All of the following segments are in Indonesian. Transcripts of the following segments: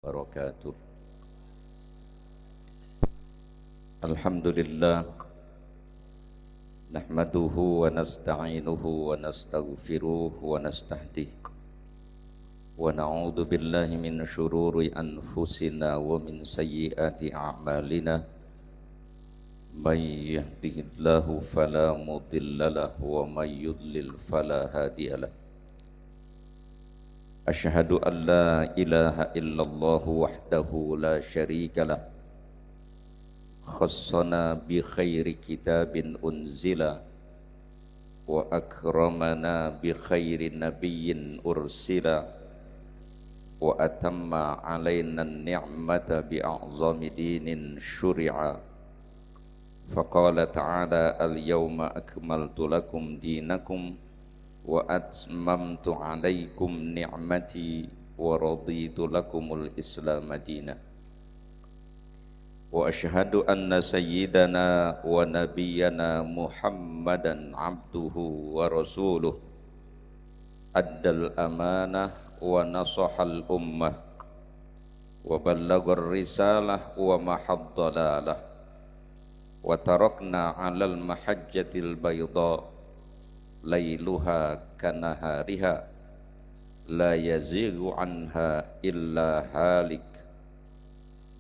Wabarakatuh. Alhamdulillah nahmaduhu wa nasta'inuhu wa nastaghfiruh wa nastahdih wa na'udzu billahi min syururi anfusina wa min sayyiati a'malina may yahdihillahu fala mudilla lahu wa may yudlil fala hadiya lahu. Asyhadu an la ilaha illallah wahdahu la syarika lah khassana bi khairi kitabin unzila wa akramana bi khairi nabiyyin ursila wa atamma alaina ni'mata bi a'zami dinin syuri'a faqala ta'ala al-yawma akmaltu lakum dinakum wa atmamtu alaikum ni'mati wa raditu lakumul islam madina wa ashhadu anna sayyidana wa nabiyyana muhammadan abduhu wa rasuluh addal amanah wa nasahal ummah wa ballagar risalah wa mahaddalalah wa tarakna alal mahajjatil bayda lailuha kanahariha la yazighu anha illa halik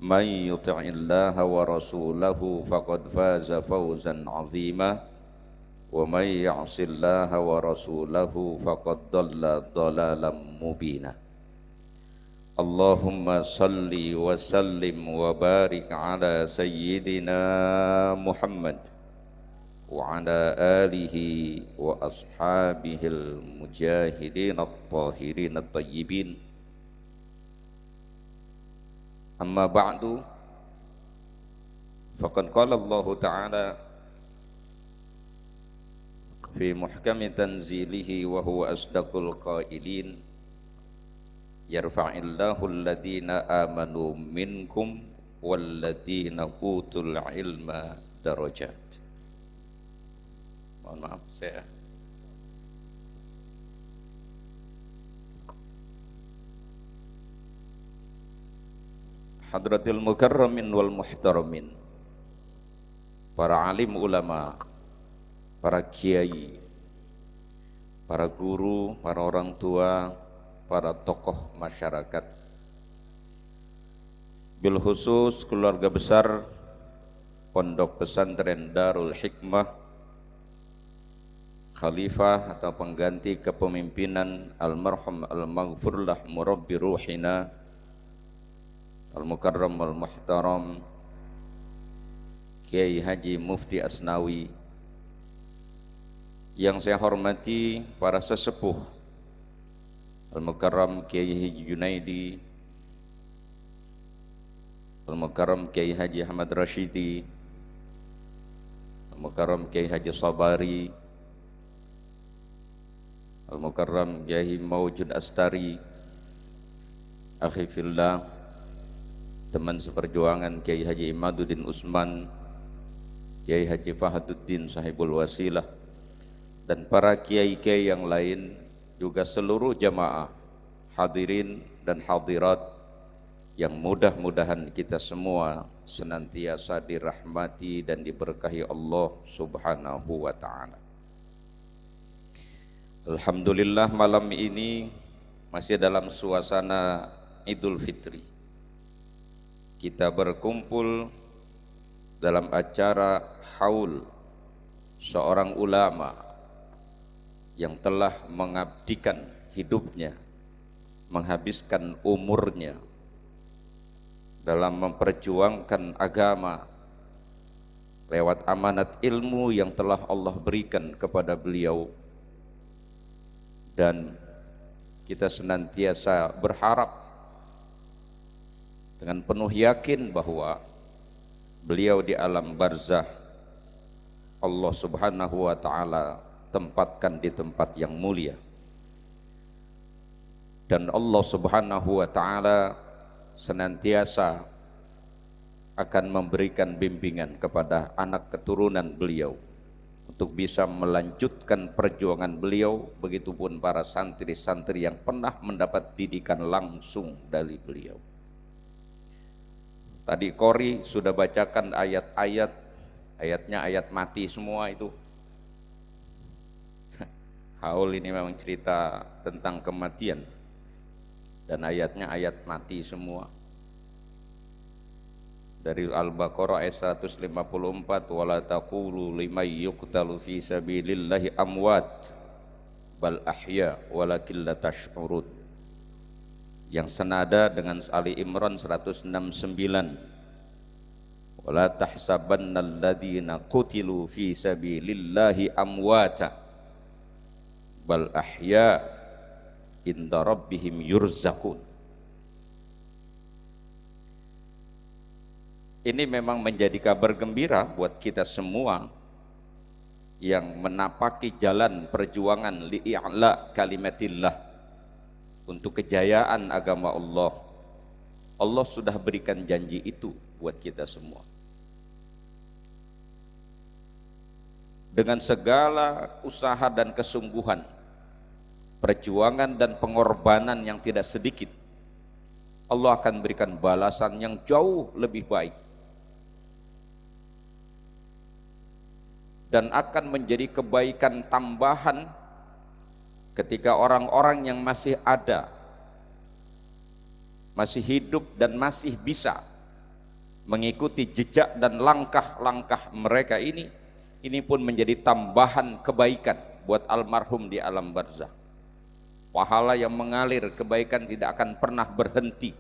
man yuti'illaha wa rasulahu faqad faza fawzan 'azima wa man ya'sillaha wa rasulahu faqad dhalla dhalalan mubina. Allahumma salli wa sallim wa barik ala sayyidina Muhammad wa ala alihi wa ashabihil mujahidin at-tahirin at-tayyibin. Amma ba'du, faqad qala Allah Ta'ala fi muhkami tanzilihi wa huwa asdaqul qailin yarfa'illahu alladhina amanu minkum walladhina utul ilma darajat. Mohon maaf saya Hadratil mukarramin wal muhtaramin, para alim ulama, para kiai, para guru, para orang tua, para tokoh masyarakat, bil khusus keluarga besar Pondok Pesantren Darul Hikmah, khalifah atau pengganti kepemimpinan almarhum al-maghfurlah murabbi ruhina al-mukarram al-muhtaram Kiai Haji Mufti Asnawi, yang saya hormati para sesepuh al-mukarram Kiai Haji Junaidi, al-mukarram Kiai Haji Ahmad Rashidi, al-mukarram Kiai Haji Sabari, al-mukarram Kiai Maujud Astari, akhi fillah, teman seperjuangan Kiai Haji Imaduddin Usman, Kiai Haji Fahaduddin Sahibul Wasilah, dan para kiai-kiai yang lain, juga seluruh jamaah hadirin dan hadirat yang mudah-mudahan kita semua senantiasa dirahmati dan diberkahi Allah Subhanahu wa ta'ala. Alhamdulillah, malam ini masih dalam suasana Idul Fitri. Kita berkumpul dalam acara haul seorang ulama yang telah mengabdikan hidupnya, menghabiskan umurnya dalam memperjuangkan agama lewat amanat ilmu yang telah Allah berikan kepada beliau, dan kita senantiasa berharap dengan penuh yakin bahwa beliau di alam barzah Allah Subhanahu wa ta'ala tempatkan di tempat yang mulia, dan Allah Subhanahu wa ta'ala senantiasa akan memberikan bimbingan kepada anak keturunan beliau untuk bisa melanjutkan perjuangan beliau, begitupun para santri-santri yang pernah mendapat didikan langsung dari beliau. Tadi Qori sudah bacakan ayat-ayat, ayatnya ayat mati semua itu. Haul ini memang cerita tentang kematian dan ayatnya ayat mati semua. Dari Al-Baqarah ayat 154, wala taqulu liman yuqtalu fi sabilillahi amwat bal ahya walakin la tash'urun. Yang senada dengan Ali Imran 169, wala tahsabannal ladzina qutilu fi sabilillahi amwata bal ahya inda rabbihim yurzaqun. Ini memang menjadi kabar gembira buat kita semua yang menapaki jalan perjuangan li'a'la kalimatillah, untuk kejayaan agama Allah. Allah sudah berikan janji itu buat kita semua. Dengan segala usaha dan kesungguhan, perjuangan dan pengorbanan yang tidak sedikit, Allah akan berikan balasan yang jauh lebih baik, dan akan menjadi kebaikan tambahan ketika orang-orang yang masih ada, masih hidup dan masih bisa mengikuti jejak dan langkah-langkah mereka ini pun menjadi tambahan kebaikan buat almarhum di alam barzah. Pahala yang mengalir, kebaikan tidak akan pernah berhenti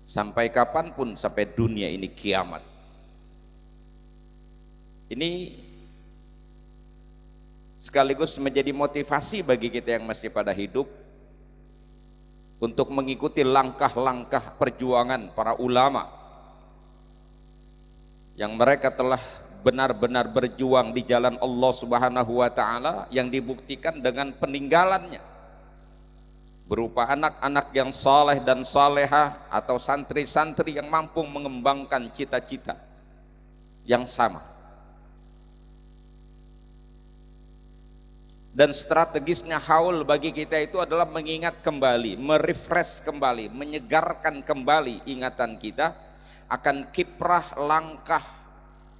sampai kapanpun, sampai dunia ini kiamat. Ini sekaligus menjadi motivasi bagi kita yang masih pada hidup untuk mengikuti langkah-langkah perjuangan para ulama yang mereka telah benar-benar berjuang di jalan Allah Subhanahu wa taala, yang dibuktikan dengan peninggalannya berupa anak-anak yang saleh dan salehah atau santri-santri yang mampu mengembangkan cita-cita yang sama. Dan strategisnya haul bagi kita itu adalah mengingat kembali, merefresh kembali, menyegarkan kembali ingatan kita akan kiprah, langkah,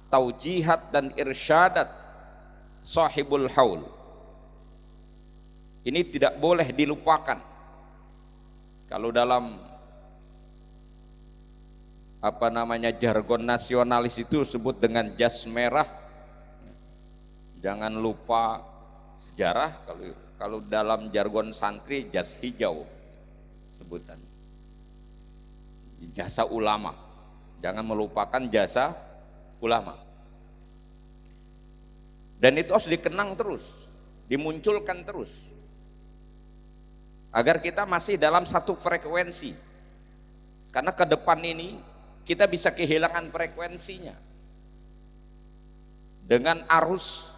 taujihat dan irsyadat sahibul haul. Ini tidak boleh dilupakan. Kalau dalam jargon nasionalis itu sebut dengan jas merah, jangan lupa sejarah. Kalau dalam jargon santri jas hijau sebutan, jasa ulama. Jangan melupakan jasa ulama. Dan itu harus dikenang terus, dimunculkan terus, agar kita masih dalam satu frekuensi. Karena ke depan ini kita bisa kehilangan frekuensinya dengan arus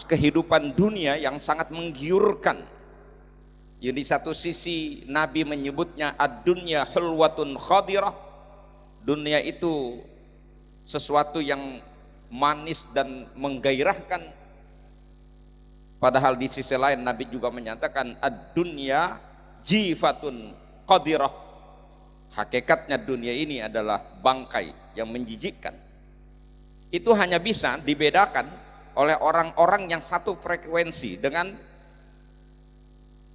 kehidupan dunia yang sangat menggiurkan. Yang di satu sisi Nabi menyebutnya ad-dunya hulwatun khadirah, dunia itu sesuatu yang manis dan menggairahkan. Padahal di sisi lain Nabi juga menyatakan ad-dunya jifatun qadirah, hakikatnya dunia ini adalah bangkai yang menjijikkan. Itu hanya bisa dibedakan oleh orang-orang yang satu frekuensi dengan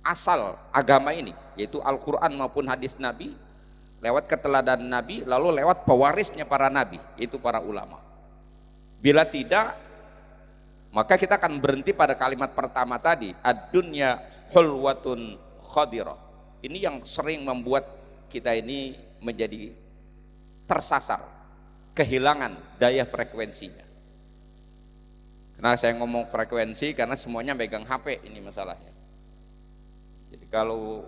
asal agama ini, yaitu Al-Quran maupun hadis Nabi, lewat keteladanan Nabi, lalu lewat pewarisnya para Nabi, yaitu para ulama. Bila tidak, maka kita akan berhenti pada kalimat pertama tadi, ad-dunya hulwatun khadirah. Ini yang sering membuat kita ini menjadi tersasar, kehilangan daya frekuensinya. Karena saya ngomong frekuensi karena semuanya megang HP, ini masalahnya. Jadi kalau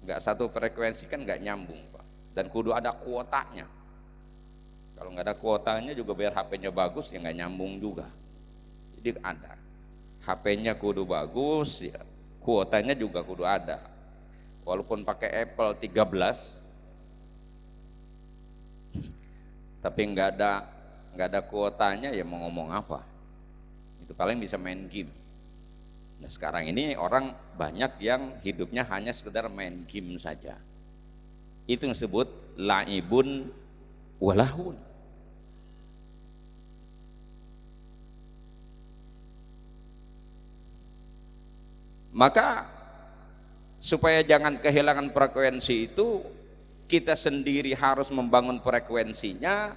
nggak satu frekuensi kan nggak nyambung, Pak. Dan kudu ada kuotanya. Kalau nggak ada kuotanya juga biar HP-nya bagus ya nggak nyambung juga. Jadi ada, HP-nya kudu bagus, ya kuotanya juga kudu ada. Walaupun pakai Apple 13, tapi nggak ada kuotanya, ya mau ngomong apa? Itu paling bisa main game. Nah sekarang ini orang banyak yang hidupnya hanya sekedar main game saja. Itu yang disebut laibun walahun. Maka supaya jangan kehilangan frekuensi itu, kita sendiri harus membangun frekuensinya,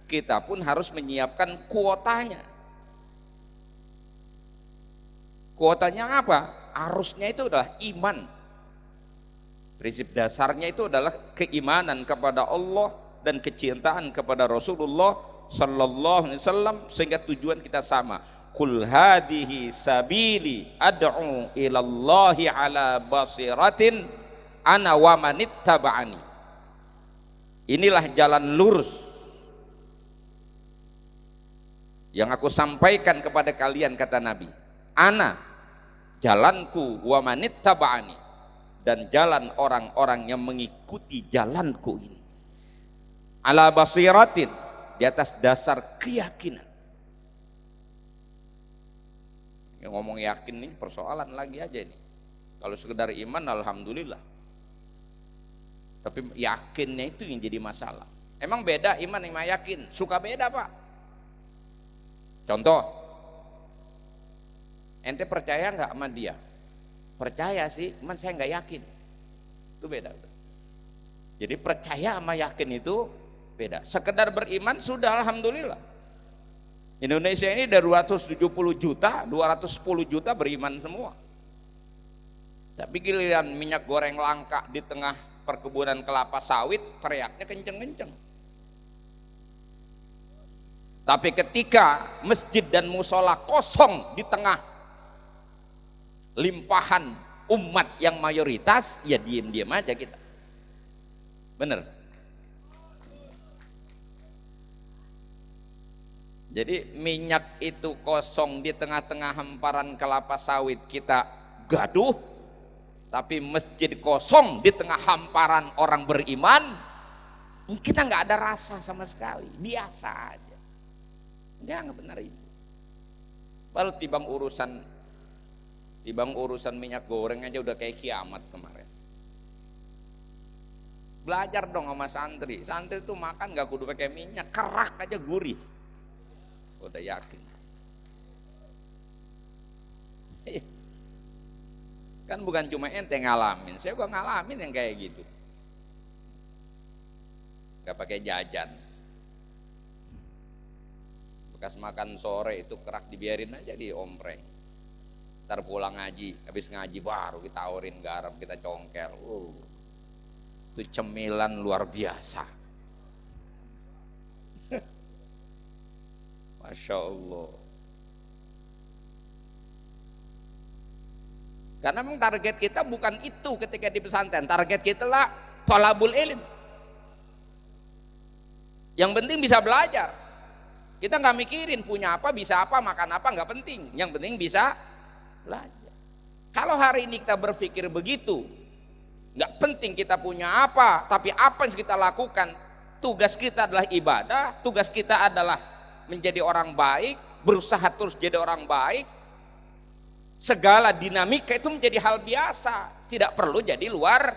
kita pun harus menyiapkan kuotanya. Kuotanya apa? Arusnya itu adalah iman. Prinsip dasarnya itu adalah keimanan kepada Allah dan kecintaan kepada Rasulullah sallallahu alaihi wasallam, sehingga tujuan kita sama. Qul hadhihi sabili ad'u ilallahi ala basiratin ana wa manittaba'ani. Inilah jalan lurus yang aku sampaikan kepada kalian, kata Nabi. Ana, jalanku, wa manittaba'ani, dan jalan orang-orang yang mengikuti jalanku ini. Ala basiratin, di atas dasar keyakinan. Yang ngomong yakin ini persoalan lagi aja ini. Kalau sekedar iman alhamdulillah, tapi yakinnya itu yang jadi masalah. Emang beda iman sama yakin? Suka beda, Pak. Contoh, ente percaya nggak sama dia? Percaya sih, cuman saya nggak yakin. Itu beda. Jadi percaya sama yakin itu beda. Sekedar beriman sudah alhamdulillah. Indonesia ini ada 270 juta, 210 juta beriman semua. Tapi giliran minyak goreng langka di tengah perkebunan kelapa sawit, teriaknya kenceng-kenceng. Tapi ketika masjid dan musola kosong di tengah limpahan umat yang mayoritas, ya diem-diem aja kita. Bener. Jadi minyak itu kosong di tengah-tengah hamparan kelapa sawit, kita gaduh. Tapi masjid kosong di tengah hamparan orang beriman, kita nggak ada rasa sama sekali, biasa aja. Jangan benar itu. Baru timbang urusan minyak goreng aja udah kayak kiamat kemarin. Belajar dong sama santri. Santri itu makan nggak kudu pakai minyak, kerak aja gurih. Udah yakin. Kan bukan cuma ente ngalamin, saya juga ngalamin yang kayak gitu. Gak pakai jajan. Bekas makan sore itu kerak dibiarin aja di ompreng. Ntar pulang ngaji, habis ngaji baru kita tawarin garam, kita congkel. Itu cemilan luar biasa. Masya Allah. Karena memang target kita bukan itu ketika di pesantren. Target kita lah thalabul ilm. Yang penting bisa belajar. Kita nggak mikirin punya apa, bisa apa, makan apa, nggak penting. Yang penting bisa belajar. Kalau hari ini kita berpikir begitu, nggak penting kita punya apa, tapi apa yang kita lakukan, tugas kita adalah ibadah, tugas kita adalah menjadi orang baik, berusaha terus jadi orang baik. Segala dinamika itu menjadi hal biasa, tidak perlu jadi luar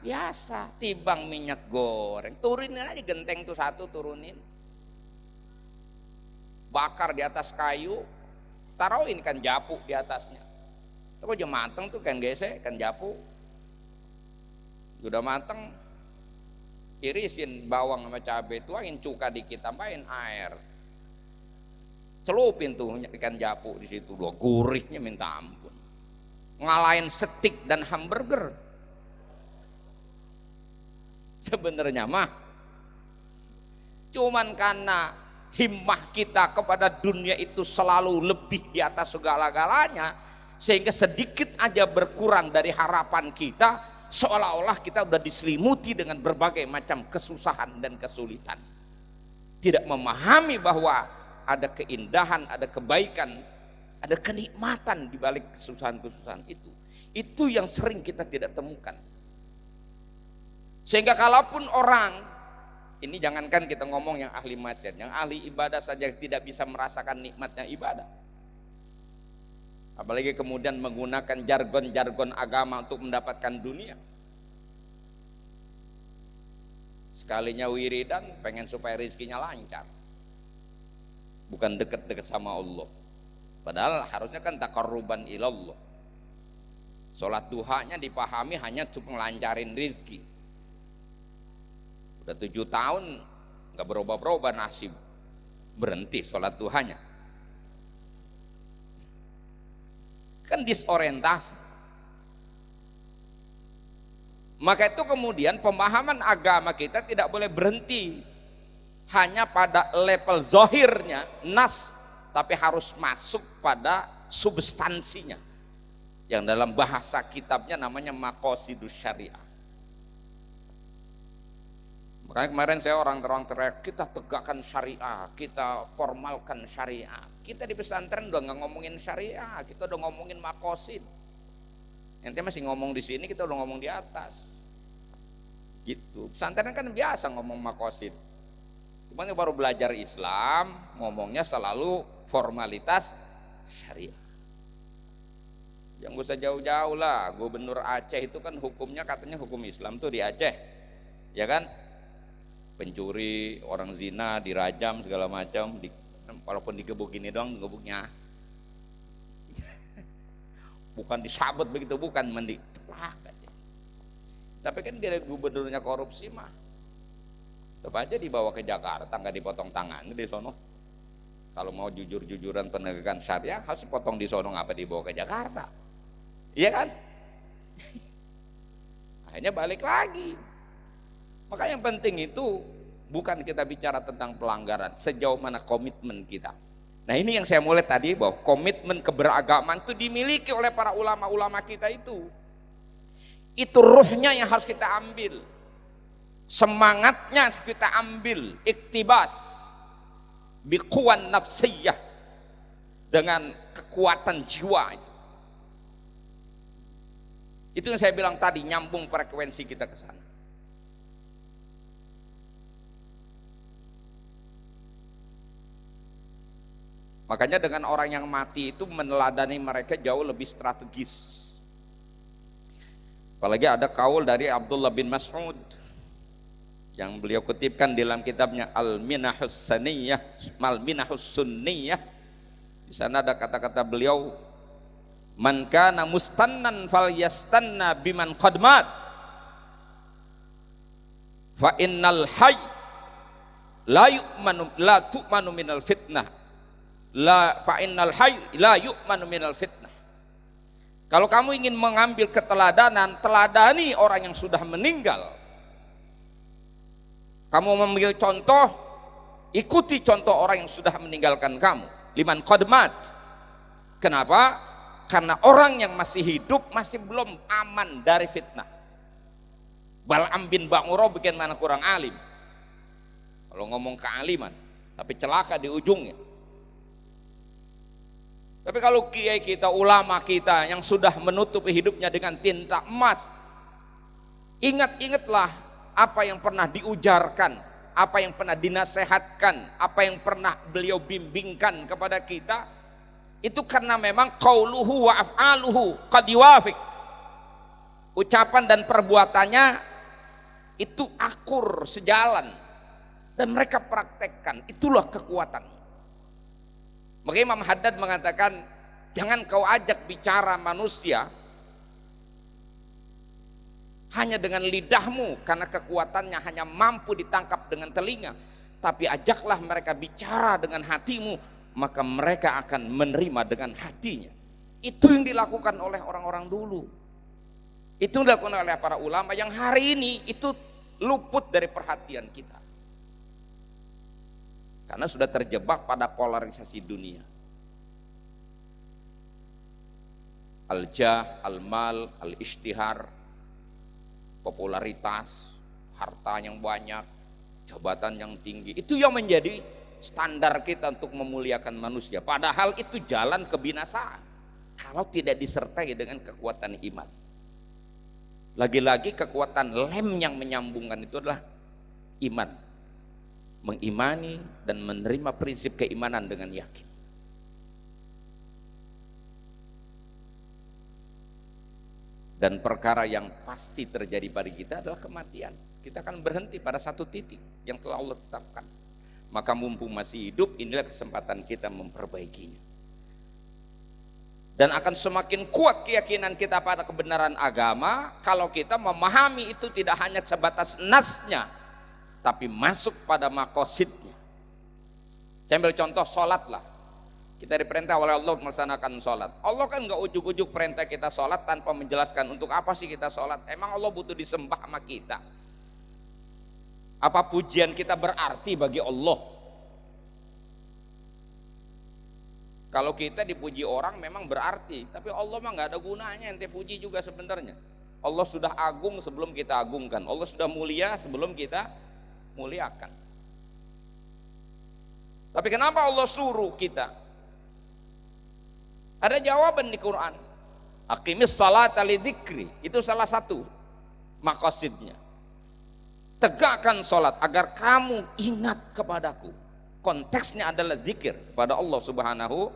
biasa. Timbang minyak goreng, turunin aja genteng tuh satu, turunin. Bakar di atas kayu, taruhin kan japu di atasnya. Itu aja mateng tuh kan gesek, kan japu. Udah mateng, irisin bawang sama cabai, tuangin cuka dikit, tambahin air. Celupin tuh ikan japu di situ, dua gurihnya minta ampun. Ngalahin steak dan hamburger. Sebenarnya mah cuman karena himmah kita kepada dunia itu selalu lebih di atas segala-galanya, sehingga sedikit aja berkurang dari harapan kita, seolah-olah kita udah diselimuti dengan berbagai macam kesusahan dan kesulitan. Tidak memahami bahwa ada keindahan, ada kebaikan, ada kenikmatan di balik kesusahan-kesusahan itu. Itu yang sering kita tidak temukan. Sehingga kalaupun orang, ini jangankan kita ngomong yang ahli maksiat, yang ahli ibadah saja tidak bisa merasakan nikmatnya ibadah. Apalagi kemudian menggunakan jargon-jargon agama untuk mendapatkan dunia. Sekalinya wiridan pengen supaya rezekinya lancar, bukan deket-deket sama Allah. Padahal harusnya kan taqarruban ilallah. Sholat duhanya dipahami hanya untuk melancarin rezeki. Udah 7 tahun nggak berubah-berubah nasib, berhenti sholat duhanya, kan disorientasi. Maka itu kemudian pemahaman agama kita tidak boleh berhenti hanya pada level zohirnya nas, tapi harus masuk pada substansinya yang dalam bahasa kitabnya namanya maqasidus syariah. Makanya kemarin saya orang teriak, kita tegakkan syariah, kita formalkan syariah. Kita di pesantren udah nggak ngomongin syariah, kita udah ngomongin maqasid. Ente masih ngomong di sini, kita udah ngomong di atas. Gitu. Pesantren kan biasa ngomong maqasid. Cuman baru belajar Islam, ngomongnya selalu formalitas syariah. Yang gak usah jauh-jauh lah, Gubernur Aceh itu kan hukumnya katanya hukum Islam tuh di Aceh. Ya kan? Pencuri, orang zina dirajam segala macam, walaupun digebuk gini doang gebuknya. Bukan disabet begitu, bukan mandi ceplak aja. Tapi kan dia gubernurnya korupsi mah, tetap aja dibawa ke Jakarta, nggak dipotong tangannya di sono. Kalau mau jujur-jujuran penegakan syariah harus potong di sono, ngapa dibawa ke Jakarta? Iya kan? Akhirnya balik lagi. Maka yang penting itu bukan kita bicara tentang pelanggaran, sejauh mana komitmen kita. Nah ini yang saya mulai tadi, bahwa komitmen keberagaman itu dimiliki oleh para ulama-ulama kita itu. Itu ruhnya yang harus kita ambil, semangatnya harus kita ambil, iktibas biquwan nafsiyah, dengan kekuatan jiwa. Itu yang saya bilang tadi, nyambung frekuensi kita ke sana. Makanya dengan orang yang mati itu meneladani mereka jauh lebih strategis. Apalagi ada kaul dari Abdullah bin Mas'ud yang beliau kutipkan dalam kitabnya Al-Minahus Sunniyah, Mal-Minahus Sunniyah. Di sana ada kata-kata beliau, man kana mustannan falyastanna biman qad mat fa innal hayy la tu'manu minal fitnah la fa innal hayy la yu'manu minal fitnah. Kalau kamu ingin mengambil keteladanan, teladani orang yang sudah meninggal. Kamu mengambil contoh, ikuti contoh orang yang sudah meninggalkan kamu. Liman qad mat. Kenapa? Karena orang yang masih hidup masih belum aman dari fitnah. Bal'am bin Ba'ura bagaimana kurang alim. Kalau ngomong kealiman, tapi celaka di ujungnya. Tapi kalau kiai kita, ulama kita yang sudah menutupi hidupnya dengan tinta emas, ingat-ingatlah apa yang pernah diujarkan, apa yang pernah dinasehatkan, apa yang pernah beliau bimbingkan kepada kita. Itu karena memang qauluhu wa af'aluhu qad yuwafiq. Ucapan dan perbuatannya itu akur, sejalan, dan mereka praktekkan. Itulah kekuatan. Maka Imam Haddad mengatakan, jangan kau ajak bicara manusia hanya dengan lidahmu, karena kekuatannya hanya mampu ditangkap dengan telinga. Tapi ajaklah mereka bicara dengan hatimu, maka mereka akan menerima dengan hatinya. Itu yang dilakukan oleh orang-orang dulu. Itu dilakukan oleh para ulama yang hari ini itu luput dari perhatian kita. Karena sudah terjebak pada polarisasi dunia. Al-jah, al-mal, al-ishtihar, popularitas, harta yang banyak, jabatan yang tinggi. Itu yang menjadi standar kita untuk memuliakan manusia. Padahal itu jalan kebinasaan kalau tidak disertai dengan kekuatan iman. Lagi-lagi kekuatan lem yang menyambungkan itu adalah iman. Mengimani dan menerima prinsip keimanan dengan yakin. Dan perkara yang pasti terjadi pada kita adalah kematian. Kita akan berhenti pada satu titik yang telah Allah tetapkan. Maka mumpung masih hidup, inilah kesempatan kita memperbaikinya. Dan akan semakin kuat keyakinan kita pada kebenaran agama kalau kita memahami itu tidak hanya sebatas nasnya, tapi masuk pada makosidnya. Saya ambil contoh sholat lah. Kita diperintah oleh Allah melaksanakan sholat. Allah kan nggak ujuk-ujuk perintah kita sholat tanpa menjelaskan untuk apa sih kita sholat. Emang Allah butuh disembah sama kita? Apa pujian kita berarti bagi Allah? Kalau kita dipuji orang memang berarti, tapi Allah mah nggak ada gunanya ente puji juga sebenarnya. Allah sudah agung sebelum kita agungkan. Allah sudah mulia sebelum kita muliakan. Tapi kenapa Allah suruh kita? Ada jawaban di Quran. Aqimis salata lidzikri. Itu salah satu maqasidnya. Tegakkan sholat agar kamu ingat kepadaku. Konteksnya adalah zikir kepada Allah Subhanahu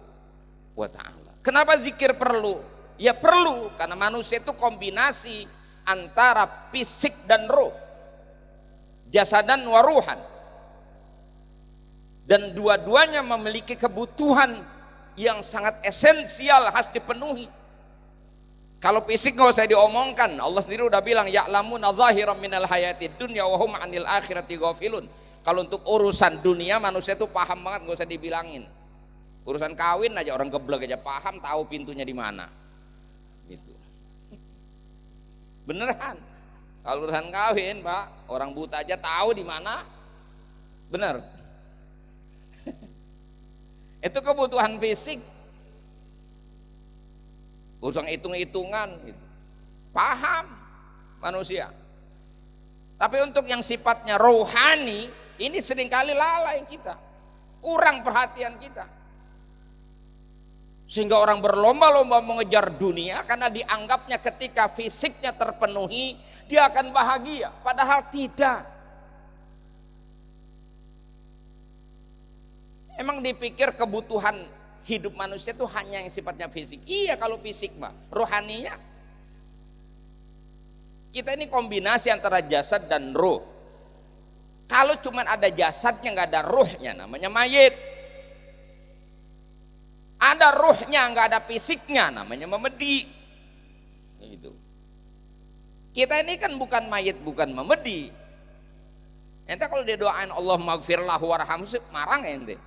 wa ta'ala. Kenapa zikir perlu? Ya perlu karena manusia itu kombinasi antara fisik dan ruh, jasadan wa ruhan, dan dua-duanya memiliki kebutuhan yang sangat esensial harus dipenuhi. Kalau fisik nggak usah diomongkan, Allah sendiri udah bilang ya'lamuna zahiran minal hayatid dunya wa hum 'anil akhirati ghafilun. Kalau untuk urusan dunia manusia itu paham banget, nggak usah dibilangin. Urusan kawin aja orang geblek aja paham, tahu pintunya di mana. Gitu. Beneran. Kalau urusan kawin, Pak, orang buta aja tahu di mana. Bener. Itu kebutuhan fisik. Urusan hitung-hitungan gitu. Paham manusia. Tapi untuk yang sifatnya rohani, ini seringkali lalai kita, kurang perhatian kita, sehingga orang berlomba-lomba mengejar dunia karena dianggapnya ketika fisiknya terpenuhi dia akan bahagia, padahal tidak. Emang dipikir kebutuhan hidup manusia itu hanya yang sifatnya fisik? Iya kalau fisik mah, rohaninya kita ini kombinasi antara jasad dan ruh. Kalau cuma ada jasadnya nggak ada ruhnya, namanya mayit. Ada ruhnya nggak ada fisiknya, namanya memedi. Gitu. Kita ini kan bukan mayit, bukan memedi. Ente kalau dia doain Allah maghfirlahu warhamhu, marah nggak ente?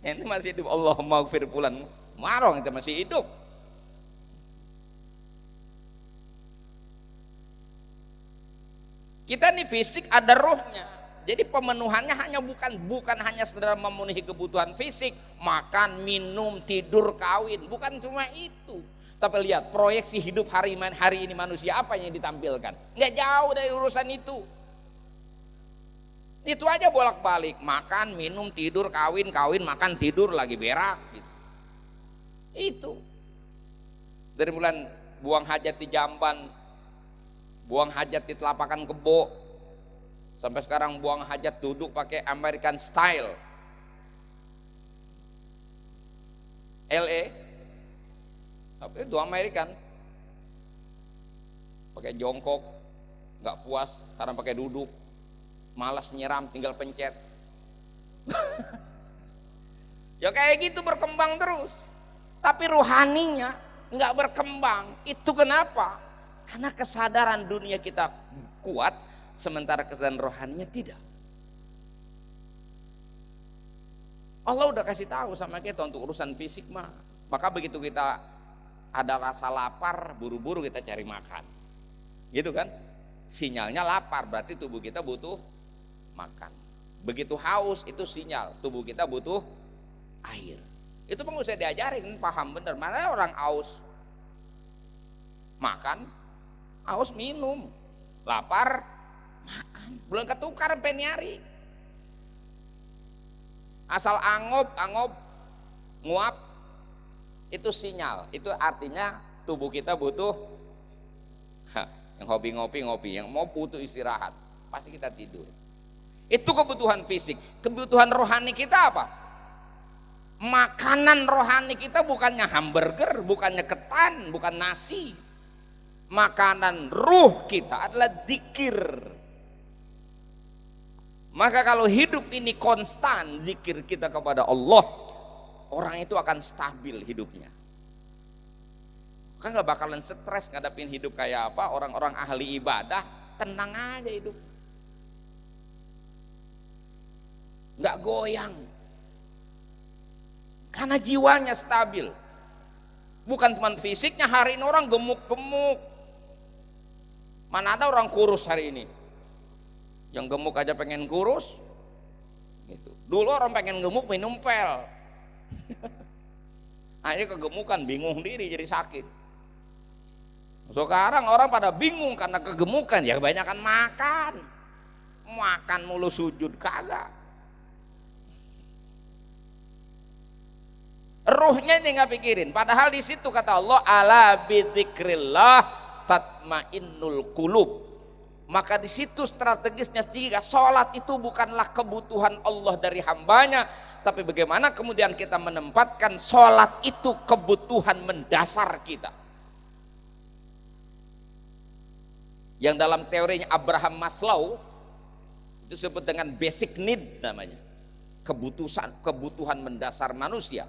Ente masih hidup, Allahumma gfir fulan, marah ente masih hidup. Kita nih fisik ada ruhnya. Jadi pemenuhannya hanya bukan hanya sekedar memenuhi kebutuhan fisik, makan, minum, tidur, kawin, bukan cuma itu. Tapi lihat proyeksi hidup hari ini manusia apa yang ditampilkan? Nggak jauh dari urusan itu. Itu aja bolak-balik, makan, minum, tidur, kawin, makan, tidur, lagi berak gitu. Itu. Dari bulan buang hajat di jamban, buang hajat di telapakan kebo, sampai sekarang buang hajat duduk pakai American style. LA tapi itu American. Pakai jongkok, nggak puas, sekarang pakai duduk. Malas nyiram, tinggal pencet. Ya kayak gitu berkembang terus. Tapi rohaninya nggak berkembang. Itu kenapa? Karena kesadaran dunia kita kuat, sementara kesadaran rohaninya tidak. Allah udah kasih tahu sama kita untuk urusan fisik mah. Maka begitu kita ada rasa lapar, buru-buru kita cari makan. Gitu kan? Sinyalnya lapar, berarti tubuh kita butuh makan. Begitu haus itu sinyal tubuh kita butuh air. Itu pun saya diajarin, paham bener. Mana orang haus makan, haus minum, lapar makan. Belum ketukar peniari. Asal angop nguap itu sinyal. Itu artinya tubuh kita butuh yang hobi ngopi, yang mau butuh istirahat, pasti kita tidur. Itu kebutuhan fisik. Kebutuhan rohani kita apa? Makanan rohani kita bukannya hamburger, bukannya ketan, bukan nasi. makanan ruh kita adalah zikir. Maka kalau hidup ini konstan zikir kita kepada Allah, orang itu akan stabil hidupnya. Kan gak bakalan stres ngadapin hidup kayak apa. Orang-orang ahli ibadah tenang aja hidup, gak goyang, karena jiwanya stabil. Bukan cuma fisiknya, hari ini orang gemuk-gemuk. Mana ada orang kurus hari ini? Yang gemuk aja pengen kurus gitu. Dulu orang pengen gemuk minum pel. Akhirnya kegemukan, bingung diri jadi sakit. Sekarang orang pada bingung karena kegemukan, ya kebanyakan makan. Makan mulu sujud kagak. Ruhnya ini nggak pikirin. Padahal di situ kata Allah, ala bidzikrillah tatmainnul qulub. Maka di situ strategisnya tiga. Sholat itu bukanlah kebutuhan Allah dari hambanya, tapi bagaimana kemudian kita menempatkan sholat itu kebutuhan mendasar kita. Yang dalam teorinya Abraham Maslow itu disebut dengan basic need namanya. Kebutuhan mendasar manusia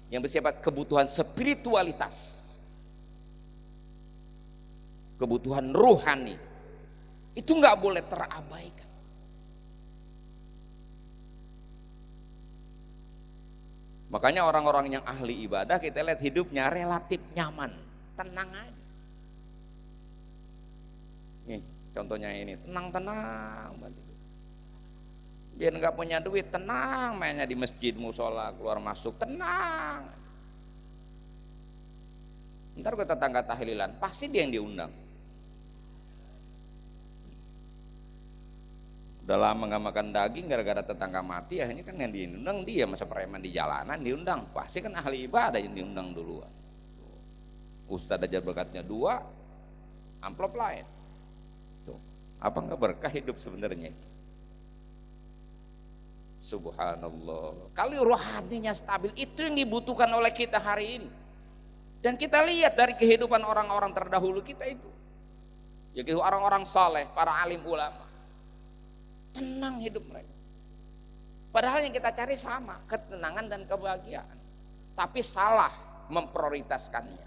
yang bersifat kebutuhan spiritualitas, kebutuhan rohani, itu nggak boleh terabaikan. Makanya orang-orang yang ahli ibadah kita lihat hidupnya relatif nyaman, tenang aja. Nih contohnya ini, tenang-tenang banget. Biar nggak punya duit, tenang mainnya di masjid, musola, keluar masuk, tenang. Ntar ke tetangga tahlilan, pasti dia yang diundang. Udah lama nggak makan daging gara-gara tetangga mati, akhirnya kan yang diundang dia, masa preman di jalanan diundang, pasti kan ahli ibadah yang diundang duluan. Ustadz aja berkatnya 2, amplop lain. Tuh, apa nggak berkah hidup sebenarnya itu? Subhanallah. Kalau rohaninya stabil, itu yang dibutuhkan oleh kita hari ini. Dan kita lihat dari kehidupan orang-orang terdahulu kita itu, ya orang-orang saleh, para alim ulama, tenang hidup mereka. Padahal yang kita cari sama, ketenangan dan kebahagiaan, tapi salah memprioritaskannya.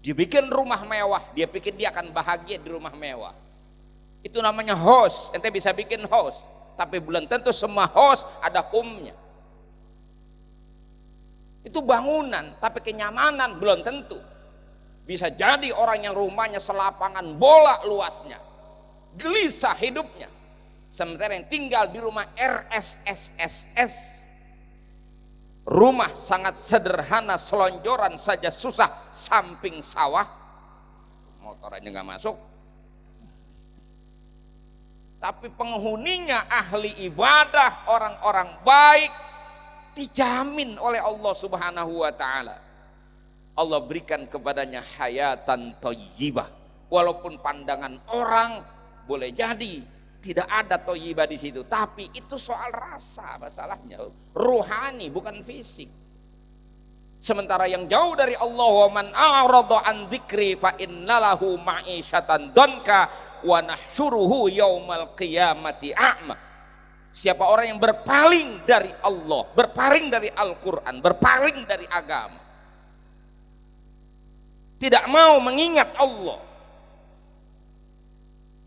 Dia bikin rumah mewah, dia pikir dia akan bahagia di rumah mewah. Itu namanya host. Ente bisa bikin host, tapi belum tentu semua host ada home-nya. Itu bangunan, tapi kenyamanan belum tentu. Bisa jadi orang yang rumahnya selapangan bola luasnya, gelisah hidupnya, sementara yang tinggal di rumah RSSSS, rumah sangat sederhana, selonjoran saja susah, samping sawah, motor aja nggak masuk. Tapi penghuninya ahli ibadah, orang-orang baik, dijamin oleh Allah Subhanahu wa taala. Allah berikan kepadanya hayatan thayyibah. Walaupun pandangan orang boleh jadi tidak ada thayyibah di situ, tapi itu soal rasa masalahnya, rohani bukan fisik. Sementara yang jauh dari Allah, wa man a'rada an dzikri fa innalahu ma'isyatan danka wa nahsyuruhu yaumal qiyamati a'ma. Siapa orang yang berpaling dari Allah, berpaling dari Al-Quran, berpaling dari agama, tidak mau mengingat Allah,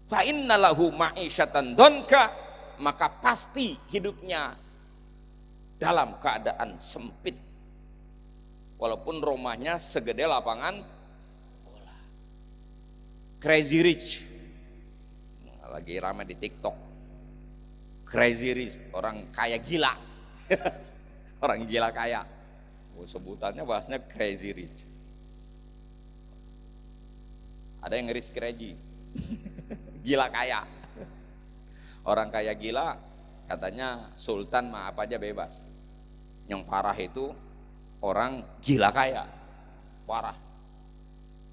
fa innalahu ma'isyatan danka, maka pasti hidupnya dalam keadaan sempit. Walaupun rumahnya segede lapangan bola. Crazy Rich lagi ramai di TikTok. Crazy Rich, orang kaya gila. Orang gila kaya. Sebutannya bahasnya Crazy Rich. Ada yang ngeris crazy. Gila kaya. Orang kaya gila katanya sultan mah apa aja bebas. Yang parah itu orang gila kaya, parah.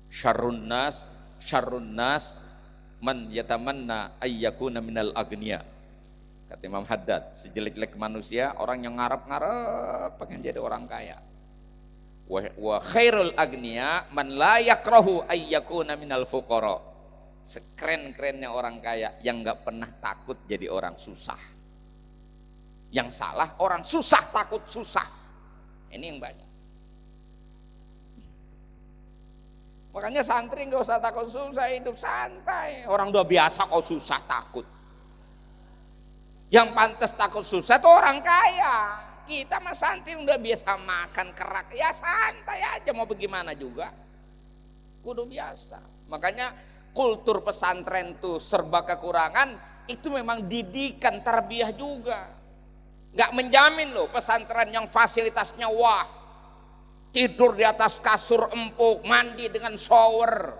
Syarrun nas man yatamanna ayyakuna minal agniya. Kata Imam Haddad, sejelek-jelek manusia orang yang ngarep-ngarep pengen jadi orang kaya. Wa khairul agniya man la yakrahu ayyakuna minal fuqara. Sekeren-kerennya orang kaya yang nggak pernah takut jadi orang susah. Yang salah orang susah takut susah. Ini yang banyak. Makanya santri nggak usah takut susah, hidup santai. Orang udah biasa kok susah takut. Yang pantas takut susah tuh orang kaya. Kita mah santri udah biasa makan kerak, ya santai aja, mau bagaimana juga. Kudu biasa. Makanya kultur pesantren tuh serba kekurangan, itu memang didikan tarbiyah juga. Nggak menjamin loh pesantren yang fasilitasnya wah, tidur di atas kasur empuk, mandi dengan shower.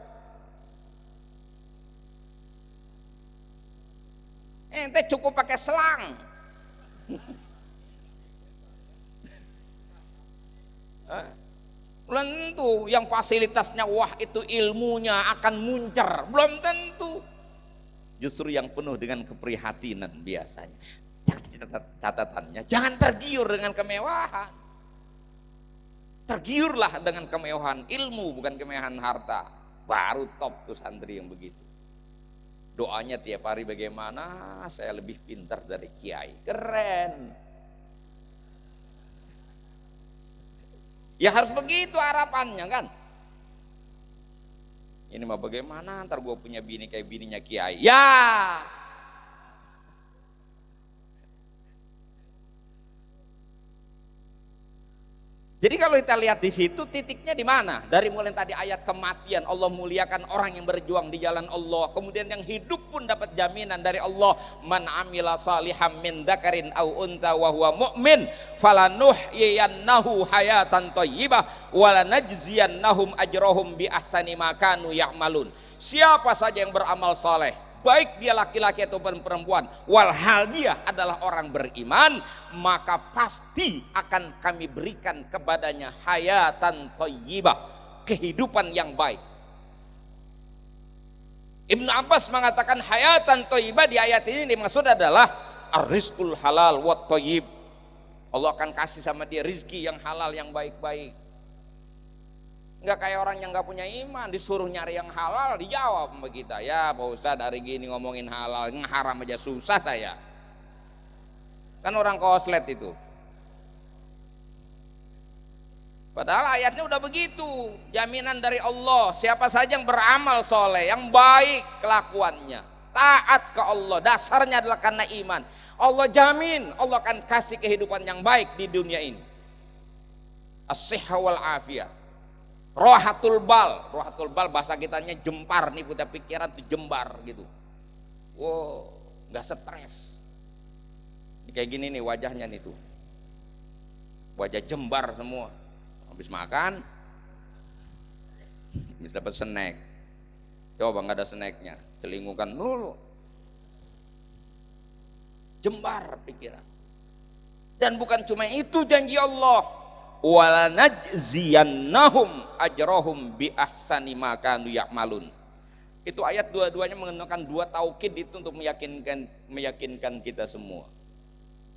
Ente cukup pakai selang. Belum tentu yang fasilitasnya wah itu ilmunya akan muncar, belum tentu. Justru yang penuh dengan keprihatinan biasanya. Catatannya jangan tergiur dengan kemewahan. Tergiurlah dengan kemewahan ilmu, bukan kemewahan harta. Baru top tuh santri yang begitu. Doanya tiap hari bagaimana saya lebih pintar dari kiai. Keren. Ya harus begitu harapannya kan. Ini mah bagaimana ntar gue punya bini kayak bininya kiai. Ya. Jadi kalau kita lihat di situ titiknya di mana? Dari mulai tadi ayat kematian, Allah muliakan orang yang berjuang di jalan Allah. Kemudian yang hidup pun dapat jaminan dari Allah. Man amila saliham min dzakarin au unta wa huwa mu'min falanuhyiyannahu hayatan thayyibah wa lanajziyannahum ajrahum bi ahsani ma kanu ya'malun. Siapa saja yang beramal saleh, baik dia laki-laki ataupun perempuan, walhal dia adalah orang beriman, maka pasti akan kami berikan kepadanya hayatan thayyibah, kehidupan yang baik. Ibnu Abbas mengatakan hayatan thayyibah di ayat ini dimaksud adalah ar-rizqul halal wat thayyib. Allah akan kasih sama dia rizki yang halal yang baik-baik. Nggak kayak orang yang nggak punya iman, disuruh nyari yang halal dijawab sama kita, ya Pak Ustadz hari gini ngomongin halal, haram aja susah saya. Kan orang koslet itu. Padahal ayatnya udah begitu, jaminan dari Allah, siapa saja yang beramal soleh, yang baik kelakuannya, taat ke Allah, dasarnya adalah karena iman, Allah jamin Allah akan kasih kehidupan yang baik di dunia ini. As-sihha wal afiyah. Rohatul bal bahasa kitanya jempar nih, punya pikiran tuh jembar gitu. Wow, nggak stres. Kayak gini nih wajahnya nih tuh, wajah jembar semua. Habis makan, habis dapat snack. Coba nggak ada snacknya, celingukan dulu. Jembar pikiran. Dan bukan cuma itu janji Allah. Walanajziyannahum ajrahum bi ahsani ma kanu ya'malun. Itu ayat dua-duanya menggunakan dua taukid itu untuk meyakinkan kita semua.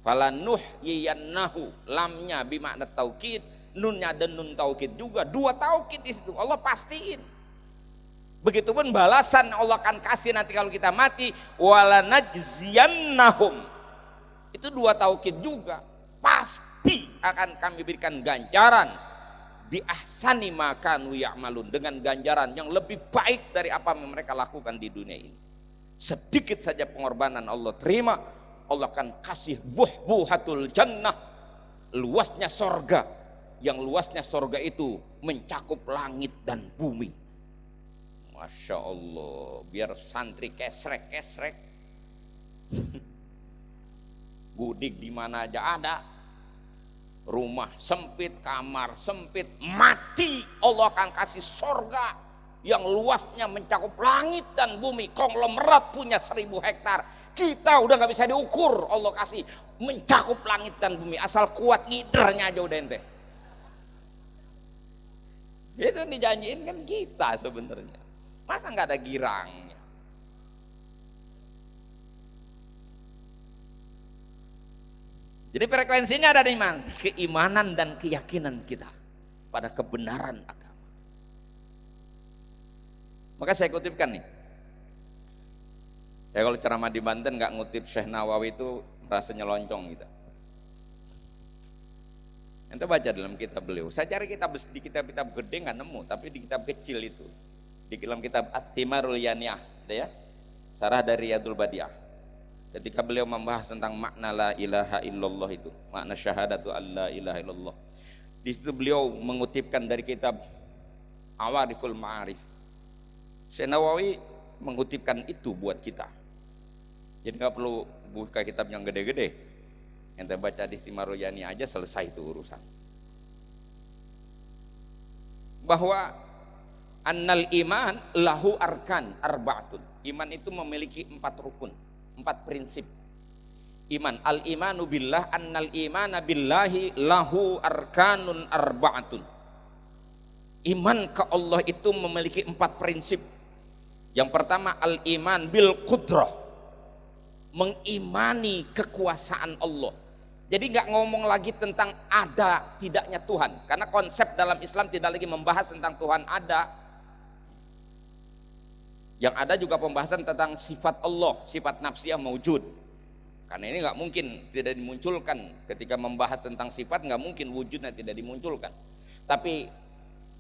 Falanuhyiyannahu, lamnya bimakna taukid, nunnya ada nun taukid juga, dua taukid di situ. Allah pastiin. Begitupun balasan Allah akan kasih nanti kalau kita mati, walanajziyannahum. Itu dua taukid juga. Pasti akan kami berikan ganjaran bi ahsani ma kanu ya'malun, dengan ganjaran yang lebih baik dari apa yang mereka lakukan di dunia ini. Sedikit saja pengorbanan Allah terima, Allah akan kasih buhbuhatul jannah, luasnya sorga, yang luasnya sorga itu mencakup langit dan bumi. Masya Allah, biar santri kesrek gudik di mana aja ada. Rumah sempit, kamar sempit, mati Allah akan kasih sorga yang luasnya mencakup langit dan bumi. Konglomerat punya 1000 hektar, kita udah nggak bisa diukur. Allah kasih mencakup langit dan bumi, asal kuat ngidernya aja udah ente. Itu dijanjiin kan kita sebenarnya, masa nggak ada girangnya? Jadi frekuensinya ada di mana? Keimanan dan keyakinan kita. pada kebenaran agama. Maka saya kutipkan nih. Saya kalau ceramah di Banten nggak ngutip Syekh Nawawi itu merasa nyeloncong gitu. Ente baca dalam kitab beliau. Saya cari kitab di kitab-kitab gede nggak nemu, tapi di kitab kecil itu, di dalam kitab At-Thimarul Yaniyah, ya, Sarah dari Riyadul Badiah. Ketika beliau membahas tentang makna la ilaha illallah itu, makna syahadatu alla ilaha illallah. Di situ beliau mengutipkan dari kitab Awariful Ma'arif. Syekh Nawawi mengutipkan itu buat kita. Jadi nggak perlu buka kitab yang gede-gede. Ente baca di Thimarul Yaniyah aja selesai itu urusan. Bahwa annal iman lahu arkan arba'atun. Iman itu memiliki 4 rukun, 4 prinsip. Iman, al imanu billah, annal imana billahi lahu arkanun arba'atun. Iman ke Allah itu memiliki 4 prinsip. Yang pertama al iman bil qudrah, mengimani kekuasaan Allah. Jadi nggak ngomong lagi tentang ada tidaknya Tuhan, karena konsep dalam Islam tidak lagi membahas tentang Tuhan ada. Yang ada juga pembahasan tentang sifat Allah, sifat nafsiyah maujud. Karena ini nggak mungkin tidak dimunculkan. Ketika membahas tentang sifat nggak mungkin wujudnya tidak dimunculkan. Tapi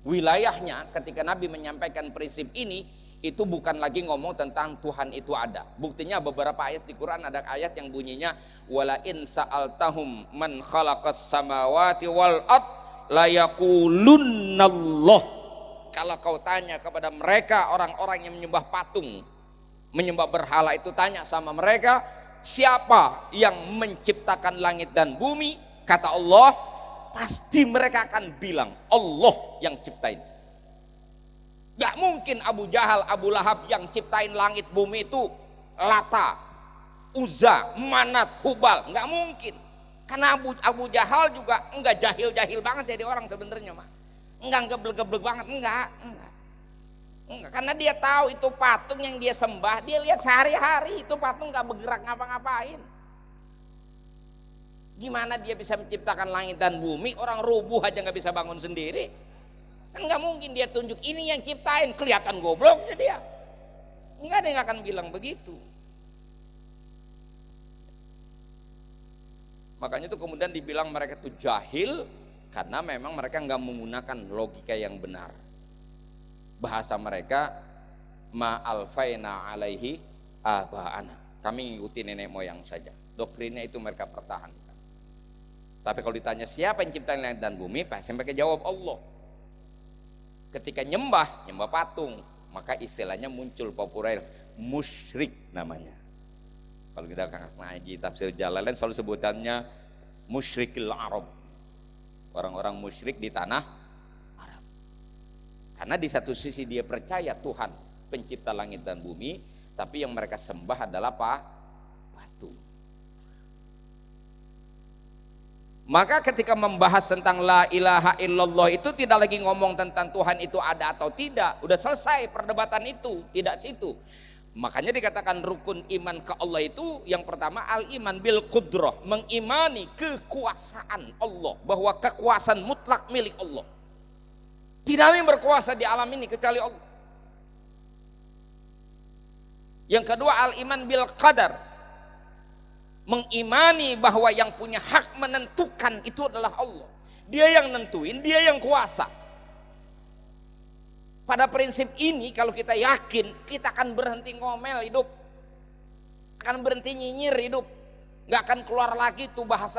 wilayahnya ketika Nabi menyampaikan prinsip ini, itu bukan lagi ngomong tentang Tuhan itu ada. Buktinya beberapa ayat di Quran, ada ayat yang bunyinya wala in sa'altahum man khalaqas samawati wal ard la yaqulunnallah. Kalau kau tanya kepada mereka orang-orang yang menyembah patung, menyembah berhala itu, tanya sama mereka, siapa yang menciptakan langit dan bumi? Kata Allah, pasti mereka akan bilang Allah yang ciptain. Gak mungkin Abu Jahal, Abu Lahab yang ciptain langit bumi itu Lata, Uzza, Manat, Hubal. Gak mungkin. Karena Abu Jahal juga enggak jahil-jahil banget jadi orang sebenarnya, mah. Enggak geblek-geblek banget, enggak. Karena dia tahu itu patung yang dia sembah, dia lihat sehari-hari itu patung gak bergerak ngapa-ngapain. Gimana dia bisa menciptakan langit dan bumi? Orang rubuh aja gak bisa bangun sendiri. Kan nggak mungkin dia tunjuk ini yang ciptain, kelihatan gobloknya dia. Nggak ada yang akan bilang begitu. Makanya itu kemudian dibilang mereka itu jahil karena memang mereka nggak menggunakan logika yang benar. Bahasa mereka ma alfaina alaihi abaana. Kami ngikuti nenek moyang saja. Doktrinnya itu mereka pertahankan. Tapi kalau ditanya siapa yang ciptain langit dan bumi, pasti mereka jawab Allah. Ketika nyembah patung, maka istilahnya muncul populer, musyrik namanya. Kalau kita ngaji tafsir Jalalain selalu sebutannya musyrikil Arab, orang-orang musyrik di tanah Arab. Karena di satu sisi dia percaya Tuhan pencipta langit dan bumi, tapi yang mereka sembah adalah patung. Maka ketika membahas tentang la ilaha illallah itu tidak lagi ngomong tentang Tuhan itu ada atau tidak. Udah selesai perdebatan itu, tidak situ. Makanya dikatakan rukun iman ke Allah itu yang pertama al iman bil qudrah, mengimani kekuasaan Allah, bahwa kekuasaan mutlak milik Allah. Tidak ada yang berkuasa di alam ini kecuali Allah. Yang kedua al iman bil qadar, mengimani bahwa yang punya hak menentukan itu adalah Allah. Dia yang nentuin, dia yang kuasa. Pada prinsip ini kalau kita yakin, kita akan berhenti ngomel hidup, akan berhenti nyinyir hidup, gak akan keluar lagi tuh bahasa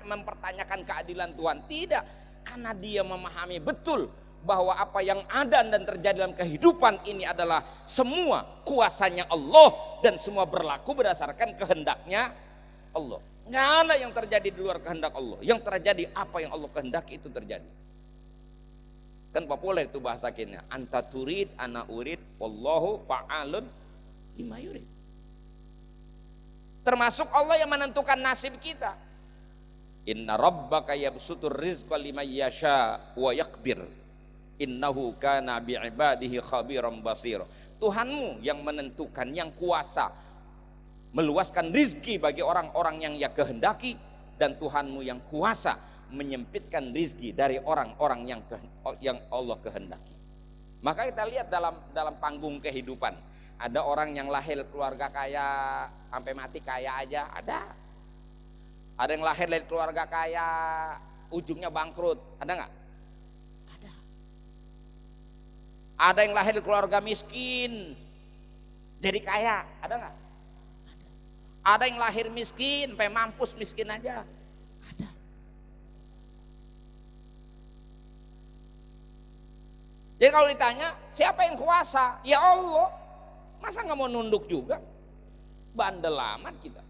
mempertanyakan keadilan Tuhan. Tidak, karena dia memahami betul bahwa apa yang ada dan terjadi dalam kehidupan ini adalah semua kuasanya Allah dan semua berlaku berdasarkan kehendaknya Allah. Nggak ada yang terjadi di luar kehendak Allah. Yang terjadi apa yang Allah kehendaki itu terjadi. Kan populer itu bahasa kinnya, anta turid ana urid wallahu fa'alun lima yurid. Termasuk Allah yang menentukan nasib kita. Inna rabbaka yabsutur rizqa liman yasha wa yaqdir. Innahu kana bi'ibadihi khabiran basir. Tuhanmu yang menentukan, yang kuasa meluaskan rizki bagi orang-orang yang ia kehendaki, dan Tuhanmu yang kuasa menyempitkan rizki dari orang-orang yang Allah kehendaki. Maka kita lihat dalam panggung kehidupan, ada orang yang lahir keluarga kaya sampai mati kaya aja, ada. Ada yang lahir dari keluarga kaya ujungnya bangkrut, ada nggak? Ada. Ada yang lahir dari keluarga miskin jadi kaya, ada nggak? Ada. Ada yang lahir miskin sampai mampus miskin aja, ada. Jadi kalau ditanya siapa yang kuasa, ya Allah. Masa nggak mau nunduk juga? Bandel amat kita.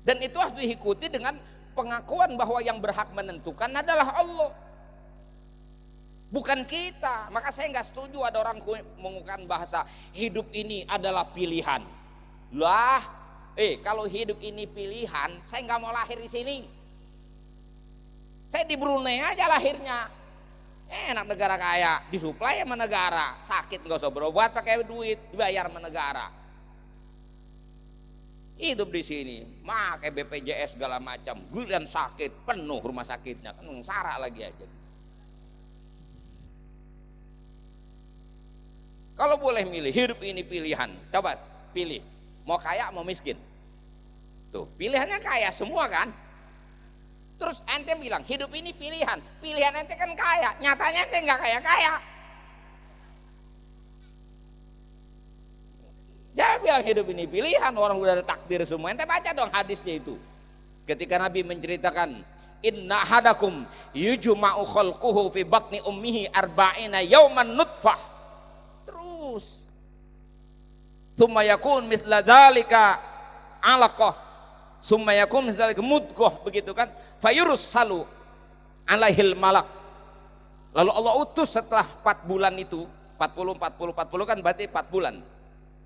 Dan itu harus diikuti dengan pengakuan bahwa yang berhak menentukan adalah Allah, bukan kita. Maka saya nggak setuju ada orang menggunakan bahasa hidup ini adalah pilihan. Lah, kalau hidup ini pilihan, saya nggak mau lahir di sini. Saya di Brunei aja lahirnya. Enak, negara kaya, disuplai sama negara. Sakit nggak usah berobat, pakai duit, dibayar sama negara. Hidup di sini, pakai BPJS segala macam, giliran sakit penuh rumah sakitnya, kan sengsara lagi aja. Kalau boleh milih, hidup ini pilihan. Coba pilih, mau kaya mau miskin. Tuh, pilihannya kaya semua kan? Terus ente bilang hidup ini pilihan. Pilihan ente kan kaya, nyatanya ente nggak kaya-kaya. Jangan bilang hidup ini pilihan, orang udah ada takdir semua. Ente baca dong hadisnya itu. Ketika Nabi menceritakan, inna hadakum yujma'u khalquhu fi batni ummihi arba'ina yawman nutfah. Terus tsumma yakun mithla dzalika 'alaqah. Tsumma yakun mithla dzalika mudghah, begitu kan? Fayursalu alaihil malak. Lalu Allah utus setelah 4 bulan itu, 40 kan berarti 4 bulan.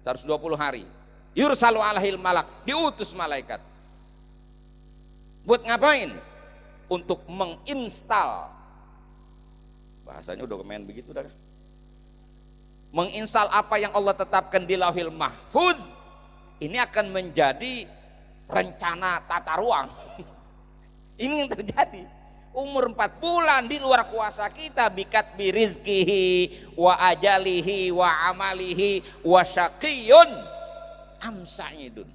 120 hari. Yursalu alaihil malak, diutus malaikat. Buat ngapain? Untuk menginstal. Bahasanya udah kemain begitu dah. Menginstal apa yang Allah tetapkan di Lauhil Mahfuz. Ini akan menjadi rencana tata ruang. Ini yang terjadi. Umur 4 bulan di luar kuasa kita, bikat birizkihi wa ajalihi wa amalihi wa syaqiyun am sa'idun.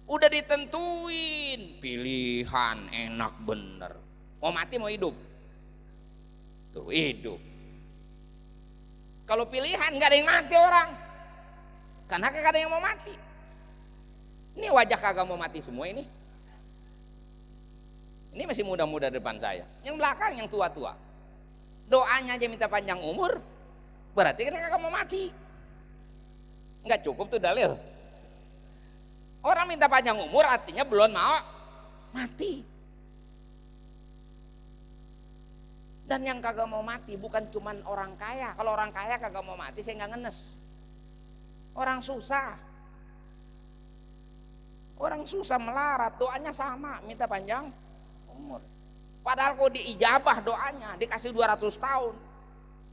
Udah ditentuin, pilihan enak bener. Mau mati mau hidup? Tuh, hidup. Kalau pilihan nggak ada yang mati orang, karena kagak ada yang mau mati. Ini wajah kagak mau mati semua ini. Ini masih muda-muda depan saya. Yang belakang yang tua-tua. Doanya aja minta panjang umur, berarti kan kagak mau mati. Nggak cukup tuh dalil. Orang minta panjang umur artinya belum mau mati. Dan yang kagak mau mati bukan cuman orang kaya. Kalau orang kaya kagak mau mati saya nggak ngenes. Orang susah. Orang susah melarat, doanya sama, minta panjang umur. Padahal kok diijabah doanya, dikasih 200 tahun.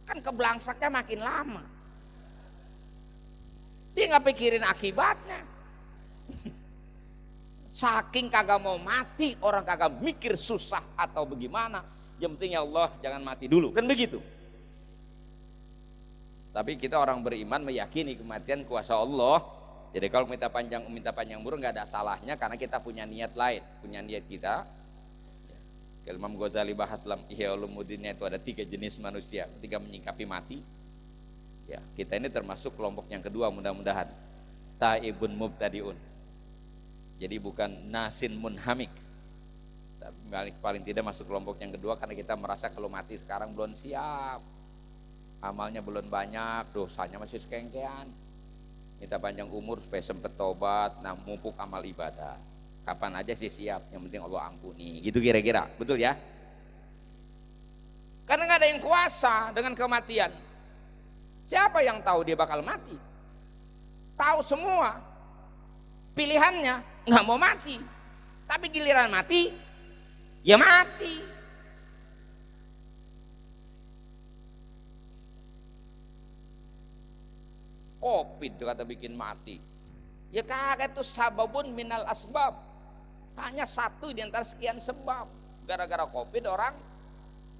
Kan keblangsaknya makin lama. Dia nggak pikirin akibatnya. Saking kagak mau mati, orang kagak mikir susah atau bagaimana. Yang penting ya Allah jangan mati dulu, kan begitu. Tapi kita orang beriman meyakini kematian kuasa Allah. Jadi kalau minta panjang umur nggak ada salahnya, karena kita punya niat lain, punya niat kita. Imam Ghazali bahas dalam Ihya Ulumuddin itu ada 3 jenis manusia ketika menyikapi mati. Ya, kita ini termasuk kelompok yang kedua mudah-mudahan. Taibun mubtadiun. Jadi bukan nasin munhamik. Tapi paling tidak masuk kelompok yang kedua karena kita merasa kalau mati sekarang belum siap. Amalnya belum banyak, dosanya masih sekengkean. Minta panjang umur supaya sempat tobat, mumpuk amal ibadah. Kapan aja sih siap, yang penting Allah ampuni. Gitu kira-kira, betul ya? Karena nggak ada yang kuasa dengan kematian. Siapa yang tahu dia bakal mati? Tahu semua. Pilihannya nggak mau mati, tapi giliran mati, ya mati. Covid kata bikin mati. Ya kagak, itu sababun minal asbab. Hanya satu di antara sekian sebab. Gara-gara Covid orang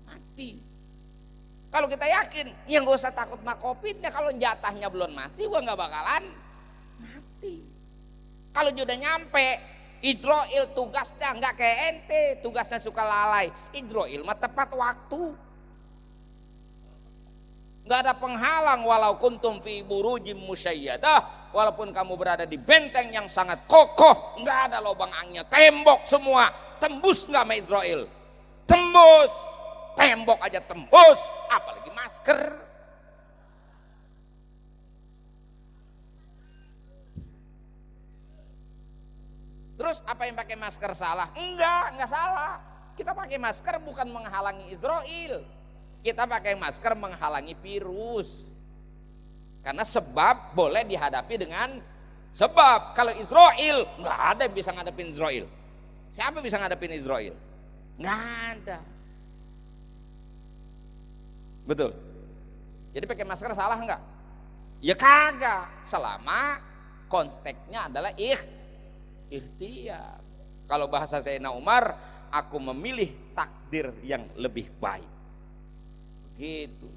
mati. Kalau kita yakin, ya gak usah takut sama Covidnya. Kalau jatahnya belum mati, gua gak bakalan mati. Kalau udah nyampe, Idroil tugasnya nggak kayak ente, tugasnya suka lalai. Idroil mah tepat waktu. Nggak ada penghalang walau kuntum fi burujim musyayyadah, walaupun kamu berada di benteng yang sangat kokoh, nggak ada lubang angin, tembok semua, tembus nggak sama Idroil? Tembus, tembok aja tembus, apalagi masker. Terus apa yang pakai masker salah? Enggak salah. Kita pakai masker bukan menghalangi Israel. Kita pakai masker menghalangi virus. Karena sebab boleh dihadapi dengan sebab. Kalau Israel, enggak ada yang bisa ngadepin Israel. Siapa bisa ngadepin Israel? Enggak ada. Betul. Jadi pakai masker salah enggak? Ya kagak. Selama konteksnya adalah ikhtiar. Kalau bahasa Sayyidina Umar, aku memilih takdir yang lebih baik. Begitu.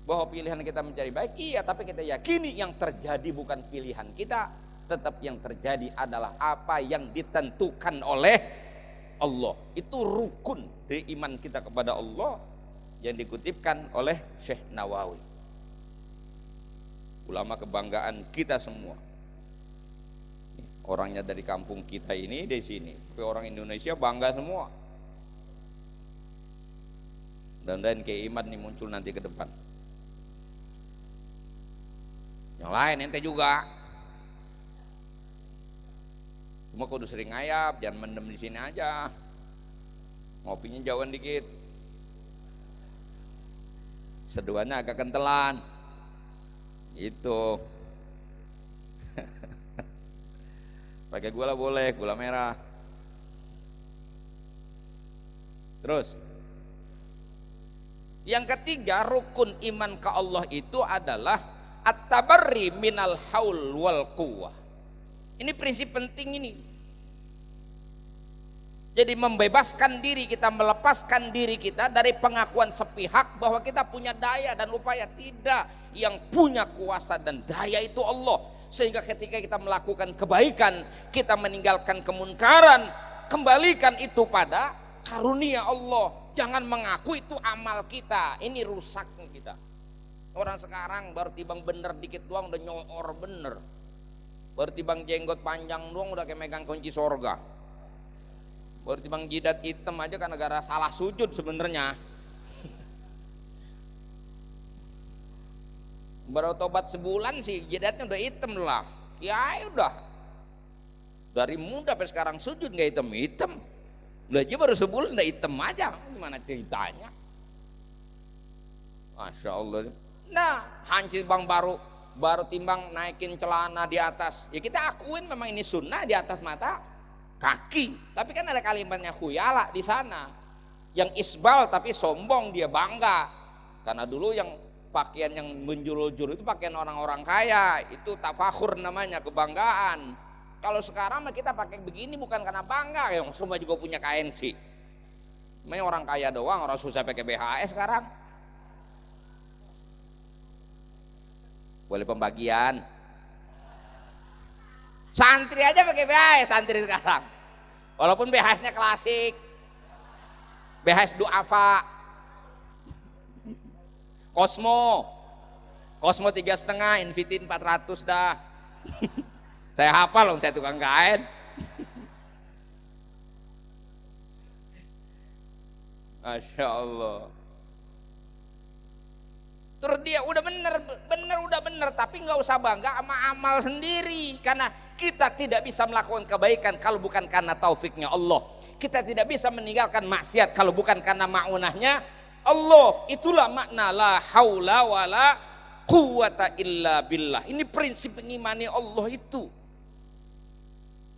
Bahwa pilihan kita mencari baik, iya, tapi kita yakini yang terjadi bukan pilihan kita, tetap yang terjadi adalah apa yang ditentukan oleh Allah. Itu rukun dari iman kita kepada Allah yang dikutipkan oleh Syekh Nawawi, ulama kebanggaan kita semua. Orangnya dari kampung kita ini di sini, tapi orang Indonesia bangga semua. Dan keiman nih muncul nanti ke depan. Yang lain ente juga. Cuma kudu sering ngayap, jangan mendem di sini aja. Ngopinya jauhan dikit. Seduhannya agak kentelan. Itu. Pakai gula boleh, gula merah. Terus yang ketiga, rukun iman ke Allah itu adalah at-tabarri minal haul wal quwwah. Ini prinsip penting ini. Jadi membebaskan diri kita, melepaskan diri kita dari pengakuan sepihak bahwa kita punya daya dan upaya. Tidak, yang punya kuasa dan daya itu Allah. Sehingga ketika kita melakukan kebaikan, kita meninggalkan kemunkaran, kembalikan itu pada karunia Allah. Jangan mengaku itu amal kita, ini rusaknya kita. Orang sekarang baru tibang bener dikit doang udah nyoor bener. Baru tibang jenggot panjang doang udah kayak megang kunci sorga. Baru tibang jidat hitam aja kan negara salah sujud sebenarnya. Baru tobat sebulan sih jidatnya udah hitam lah. Ya udah. Dari muda sampai sekarang sujud nggak hitam-hitam. Udah aja baru sebulan udah hitam aja. Gimana ceritanya? Masya Allah. Nah, hancur bang baru timbang naikin celana di atas. Ya kita akuin memang ini sunnah di atas mata kaki. Tapi kan ada kalimatnya khuyala di sana. Yang isbal tapi sombong, dia bangga. Karena dulu yang pakaian yang menjulur-julur itu pakaian orang-orang kaya, itu tafakhur namanya, kebanggaan. Kalau sekarang kita pakai begini bukan karena bangga, yang semua juga punya kain sih. Memang orang kaya doang, orang susah pakai BHS sekarang. Boleh pembagian. Santri aja pakai BHS santri sekarang. Walaupun BHS-nya klasik. BHS duafa. Cosmo 3,5, Infinity 400 dah. Saya hafal loh, saya tukang kain. Masya Allah. Terus dia udah bener, tapi nggak usah bangga sama amal sendiri, karena kita tidak bisa melakukan kebaikan kalau bukan karena taufiknya Allah. Kita tidak bisa meninggalkan maksiat kalau bukan karena ma'unahnya Allah. Itulah makna la haula wala quwata illa billah. Ini prinsip mengimani Allah itu.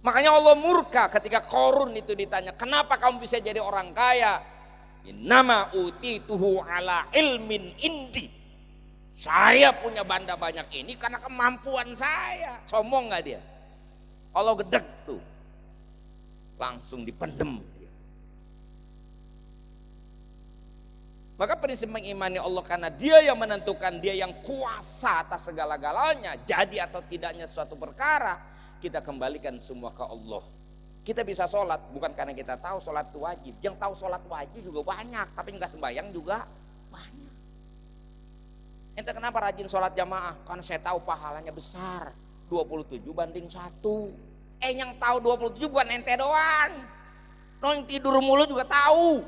Makanya Allah murka ketika Qarun itu ditanya, kenapa kamu bisa jadi orang kaya? Innama utituhu ala ilmin indi. Saya punya banda banyak ini karena kemampuan saya. Sombong nggak dia? Allah gedeg tuh, langsung dipendem dia. Maka prinsip mengimani Allah karena dia yang menentukan, dia yang kuasa atas segala-galanya. Jadi atau tidaknya suatu perkara, kita kembalikan semua ke Allah. Kita bisa sholat bukan karena kita tahu sholat itu wajib. Yang tahu sholat wajib juga banyak, tapi nggak sembahyang juga banyak. Ente kenapa rajin sholat jamaah? Karena saya tahu pahalanya besar, 27 banding 1. Yang tahu 27 bukan ente doang. Yang tidur mulu juga tahu.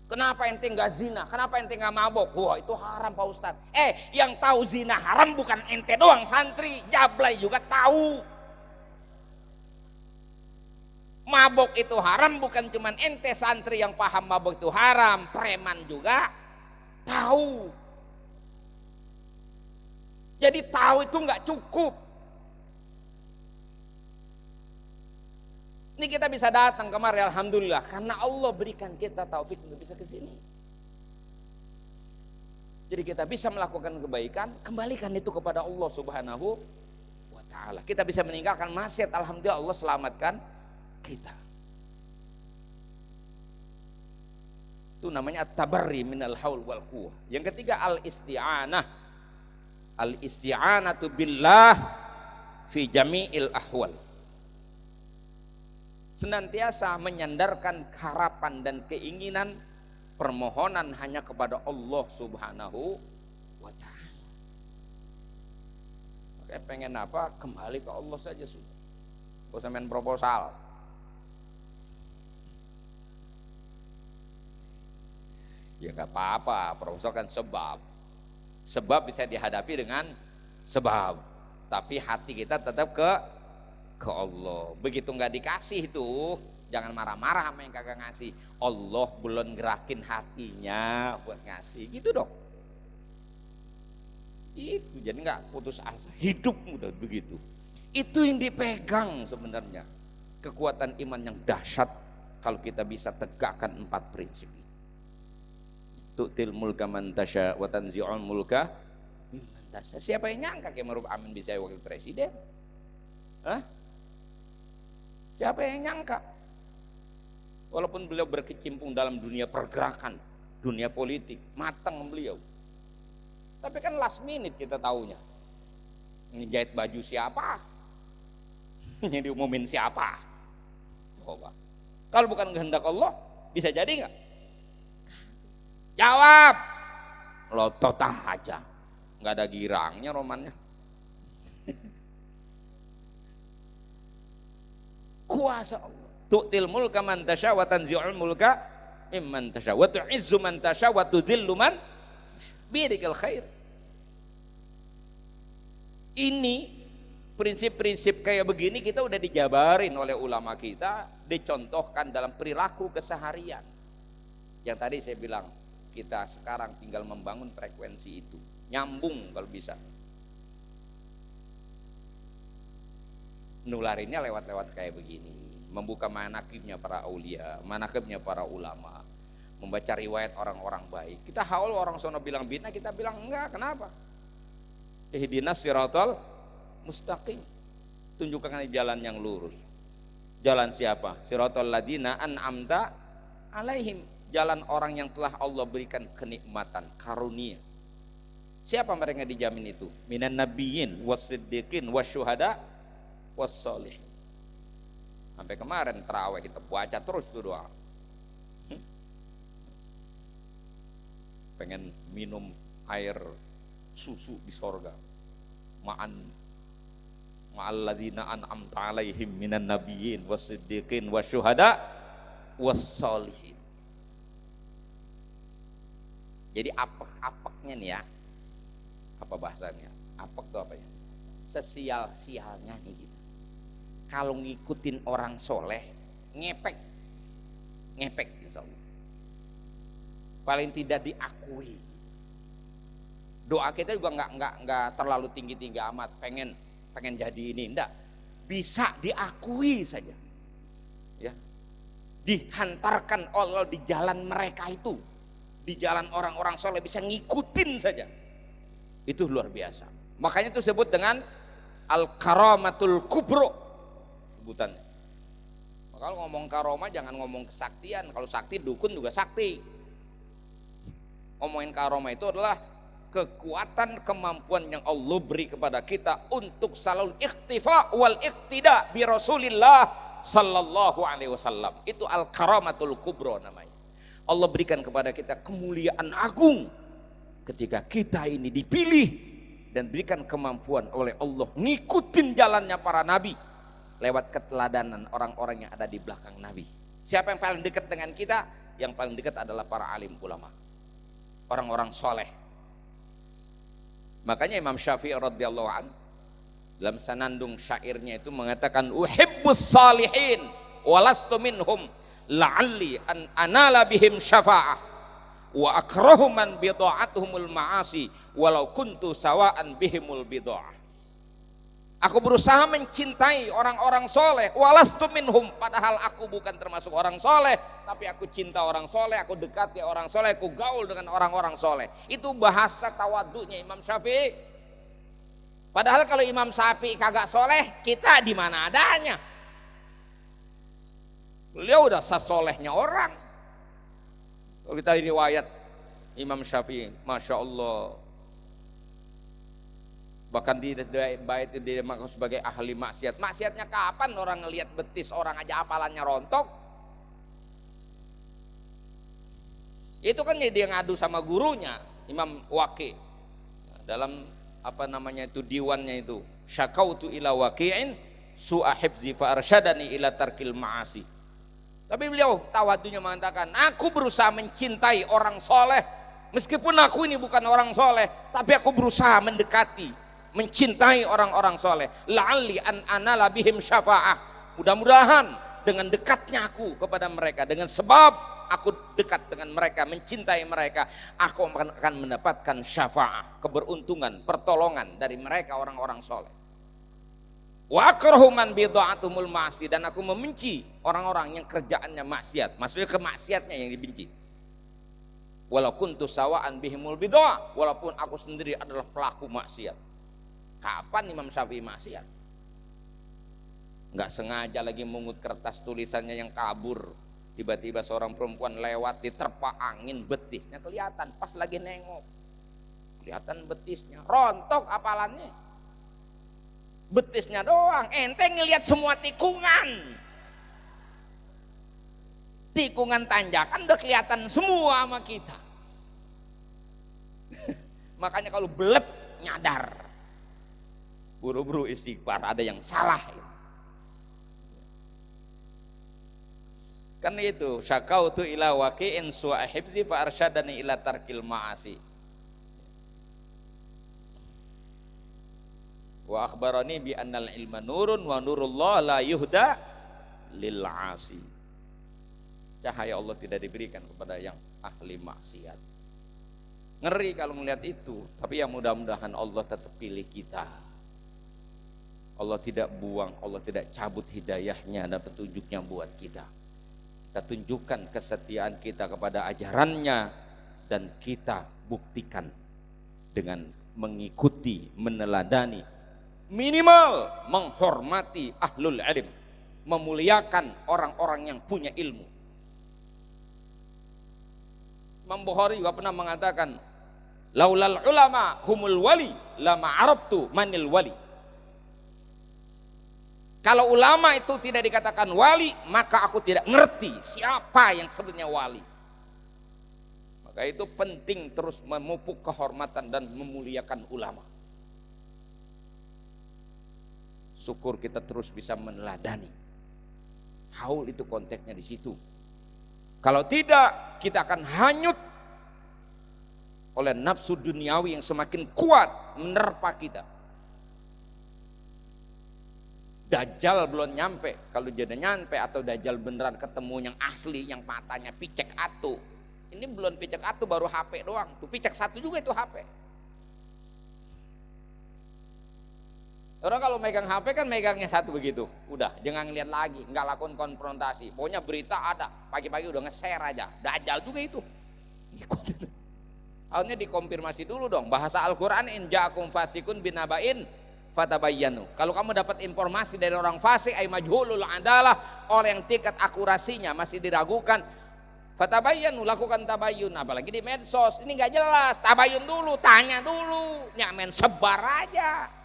Kenapa ente nggak zina? Kenapa ente nggak mabok? Wah itu haram Pak Ustadz. Yang tahu zina haram bukan ente doang, santri, jablay juga tahu. Mabok itu haram bukan cuman ente santri yang paham mabok itu haram, preman juga tahu. Jadi tahu itu nggak cukup. Ini kita bisa datang kemari alhamdulillah karena Allah berikan kita taufik untuk bisa ke sini. Jadi kita bisa melakukan kebaikan, kembalikan itu kepada Allah Subhanahu wa taala. Kita bisa meninggalkan maksiat, alhamdulillah Allah selamatkan kita. Itu namanya at-tabarri minal haul wal quwwah. Yang ketiga al-isti'anah. Al-isti'anatu billah fi jami'il ahwal. Senantiasa menyandarkan harapan dan keinginan, permohonan hanya kepada Allah Subhanahu wa taala. Makanya pengen apa? Kembali ke Allah saja sudah. Gak usah main proposal. Ya gak apa-apa, proposal kan sebab. Sebab bisa dihadapi dengan sebab. Tapi hati kita tetap ke Allah. Begitu nggak dikasih itu, jangan marah-marah sama yang kagak ngasih. Allah belum gerakin hatinya buat ngasih, gitu dong. Itu jadi nggak putus asa. Hidup udah begitu. Itu yang dipegang sebenarnya. Kekuatan iman yang dahsyat kalau kita bisa tegakkan 4 prinsip itu. Tu'til mulka man tasya wa tanzi'ul mulka mimman tasya. Siapa yang nyangka Kiai Maruf Amin bisa wakil presiden? Hah? Siapa yang nyangka? Walaupun beliau berkecimpung dalam dunia pergerakan, dunia politik, matang beliau. Tapi kan last minute kita taunya. Ngejahit baju siapa? Yang diumumin siapa? Coba. Kalau bukan kehendak Allah, bisa jadi nggak? Jawab. Lotot aja. Nggak ada girangnya romannya. Kuasa Allah. Tu'til mulka man tasya wa tanzi'ul mulka mimman tasya wa tu'izzu man tasya wa tudhillu man biyadikal khair. Ini prinsip-prinsip kayak begini kita udah dijabarin oleh ulama kita, dicontohkan dalam perilaku keseharian. Yang tadi saya bilang, kita sekarang tinggal membangun frekuensi itu, nyambung kalau bisa. Nularinnya lewat-lewat kayak begini, membuka manakibnya para aulia, manakibnya para ulama, membaca riwayat orang-orang baik. Kita haul orang sono bilang bid'ah, kita bilang enggak, kenapa? Ihdinas siratal mustaqim, tunjukkan jalan yang lurus. Jalan siapa? Siratal ladina an'amta alaihim, jalan orang yang telah Allah berikan kenikmatan, karunia. Siapa mereka dijamin itu? Minan nabiyyin wasiddiqin wasyuhada wassolihin. Sampai kemarin terawih kita baca terus tuh doa. Pengen minum air susu di sorga. Ma'alladzina an'amta alaihim minan nabiyyin wasiddiqin wasyuhada wassolihin. Jadi apek-apeknya nih ya, apa bahasanya? Apek itu apa ya? Sesial-sialnya nih gitu. Kalau ngikutin orang soleh, ngepek insya Allah. Paling tidak diakui. Doa kita juga nggak terlalu tinggi amat, pengen jadi ini, enggak. Bisa diakui saja. Ya. Dihantarkan Allah di jalan mereka itu. di jalan orang-orang soleh, bisa ngikutin saja. Itu luar biasa. Makanya itu disebut dengan al-karamatul kubro sebutannya. Kalau ngomong karomah jangan ngomong kesaktian. Kalau sakti dukun juga sakti. Ngomongin karomah itu adalah kekuatan, kemampuan yang Allah beri kepada kita untuk selalu ikhtifa wal iktida bi Rasulillah sallallahu alaihi wasallam. Itu al-karamatul kubro namanya. Allah berikan kepada kita kemuliaan agung ketika kita ini dipilih dan berikan kemampuan oleh Allah ngikutin jalannya para nabi lewat keteladanan orang-orang yang ada di belakang Nabi. Siapa yang paling dekat dengan kita? Yang paling dekat adalah para alim ulama, orang-orang soleh. Makanya Imam Syafi'i radhiyallahu an dalam sanandung syairnya itu mengatakan, uhibbus salihin walastu minhum la'alli an anala bihim syafa'ah wa akrahu man bida'atuhumul ma'asi walau kuntu sawa'an bihimul bida'ah. Aku berusaha mencintai orang-orang soleh, walastu minhum, padahal aku bukan termasuk orang soleh, tapi aku cinta orang soleh, aku dekati orang soleh, aku gaul dengan orang-orang soleh. Itu bahasa tawadunya Imam Syafi'i. Padahal kalau Imam Syafi'i kagak soleh, kita di mana adanya. Beliau udah sesolehnya orang. Kalau kita riwayat Imam Syafi'i, Masya Allah, bahkan di bait itu dia mengaku sebagai ahli maksiat. Maksiatnya kapan orang ngelihat betis orang aja hafalannya rontok? Itu kan dia ngadu sama gurunya Imam Waqi dalam apa namanya itu diwannya itu, syakautu ila waqi'in su'a hifzi fa arsyadani ila tarkil ma'asi. Tapi beliau tawadunya mengatakan, aku berusaha mencintai orang soleh meskipun aku ini bukan orang soleh, tapi aku berusaha mendekati, mencintai orang-orang soleh. La'alli an anala bihim syafa'ah. Mudah-mudahan dengan dekatnya aku kepada mereka, dengan sebab aku dekat dengan mereka, mencintai mereka, aku akan mendapatkan syafa'ah, keberuntungan, pertolongan dari mereka orang-orang soleh. Wa akrahu man bida'atumul ma'asi, dan aku membenci orang-orang yang kerjaannya maksiat. Maksudnya kemaksiatnya yang dibenci. Walau kuntu sawa'an bihimul bida'ah, walaupun aku sendiri adalah pelaku maksiat. Kapan Imam Syafi'i maksiat? Nggak sengaja lagi mungut kertas tulisannya yang kabur, tiba-tiba seorang perempuan lewat, diterpa angin, betisnya kelihatan. Pas lagi nengok, kelihatan betisnya, rontok hafalannya, betisnya doang. Ente ngelihat semua tikungan tanjakan udah kelihatan semua sama kita. Makanya kalau belet nyadar, buru-buru istighfar, ada yang salah. Kan itu, syakautu ila waqi'in su'a hifzi fa arsyadani ila tarkil ma'asi. Wa akhbarani bi annal ilma nurun wa nurullah la yuhda lil 'asi. Cahaya Allah tidak diberikan kepada yang ahli maksiat. Ngeri kalau melihat itu, tapi ya mudah-mudahan Allah tetap pilih kita. Allah tidak buang, Allah tidak cabut hidayahnya dan petunjuknya buat kita. Kita tunjukkan kesetiaan kita kepada ajarannya dan kita buktikan dengan mengikuti, meneladani, minimal menghormati ahlul ilm, memuliakan orang-orang yang punya ilmu. Imam Bukhari juga pernah mengatakan, laulal ulama humul wali lama arabtu manil wali. Kalau ulama itu tidak dikatakan wali, maka aku tidak ngerti siapa yang sebenarnya wali. Maka itu penting terus memupuk kehormatan dan memuliakan ulama. Syukur kita terus bisa meneladani. Haul itu konteksnya di situ. Kalau tidak, kita akan hanyut oleh nafsu duniawi yang semakin kuat menerpa kita. Dajjal belum nyampe, kalau jadi nyampe atau Dajjal beneran ketemu yang asli, yang matanya picek atu. Ini belum picek atu, baru HP doang. Tuh picek satu juga itu HP. Orang kalau megang HP kan megangnya satu begitu, udah jangan ngeliat lagi, nggak lakukan konfrontasi. Pokoknya berita ada, pagi-pagi udah nge-share aja. Dajjal juga itu. ikut itu. Akhirnya dikonfirmasi dulu dong, bahasa Al-Quran in ja'akum fasikun binaba'in fatabayyanu. Kalau kamu dapat informasi dari orang fasik ay majhulul adalah orang yang tingkat akurasinya masih diragukan, fatabayyanu, lakukan tabayyun. Apalagi di medsos ini nggak jelas, tabayyun dulu, tanya dulu, nyamen sebar aja.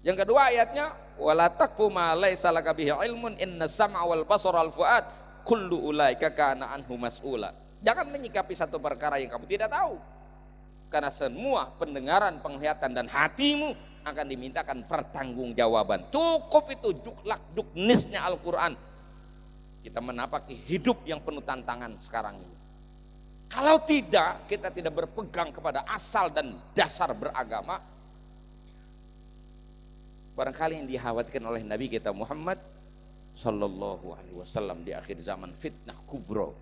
Yang kedua ayatnya, wala taqfu ma laisa laka bihi ilmun inna sam'a wal basara wal fuad kullu ulaika kana anhu mas'ula. Jangan menyikapi satu perkara yang kamu tidak tahu. Karena semua pendengaran, penglihatan dan hatimu akan dimintakan pertanggungjawaban. Cukup itu juklak juknisnya Al-Qur'an. Kita menapaki hidup yang penuh tantangan sekarang ini. Kalau tidak, kita tidak berpegang kepada asal dan dasar beragama, barangkali yang dikhawatirkan oleh Nabi kita Muhammad Sallallahu Alaihi Wasallam di akhir zaman, fitnah kubro.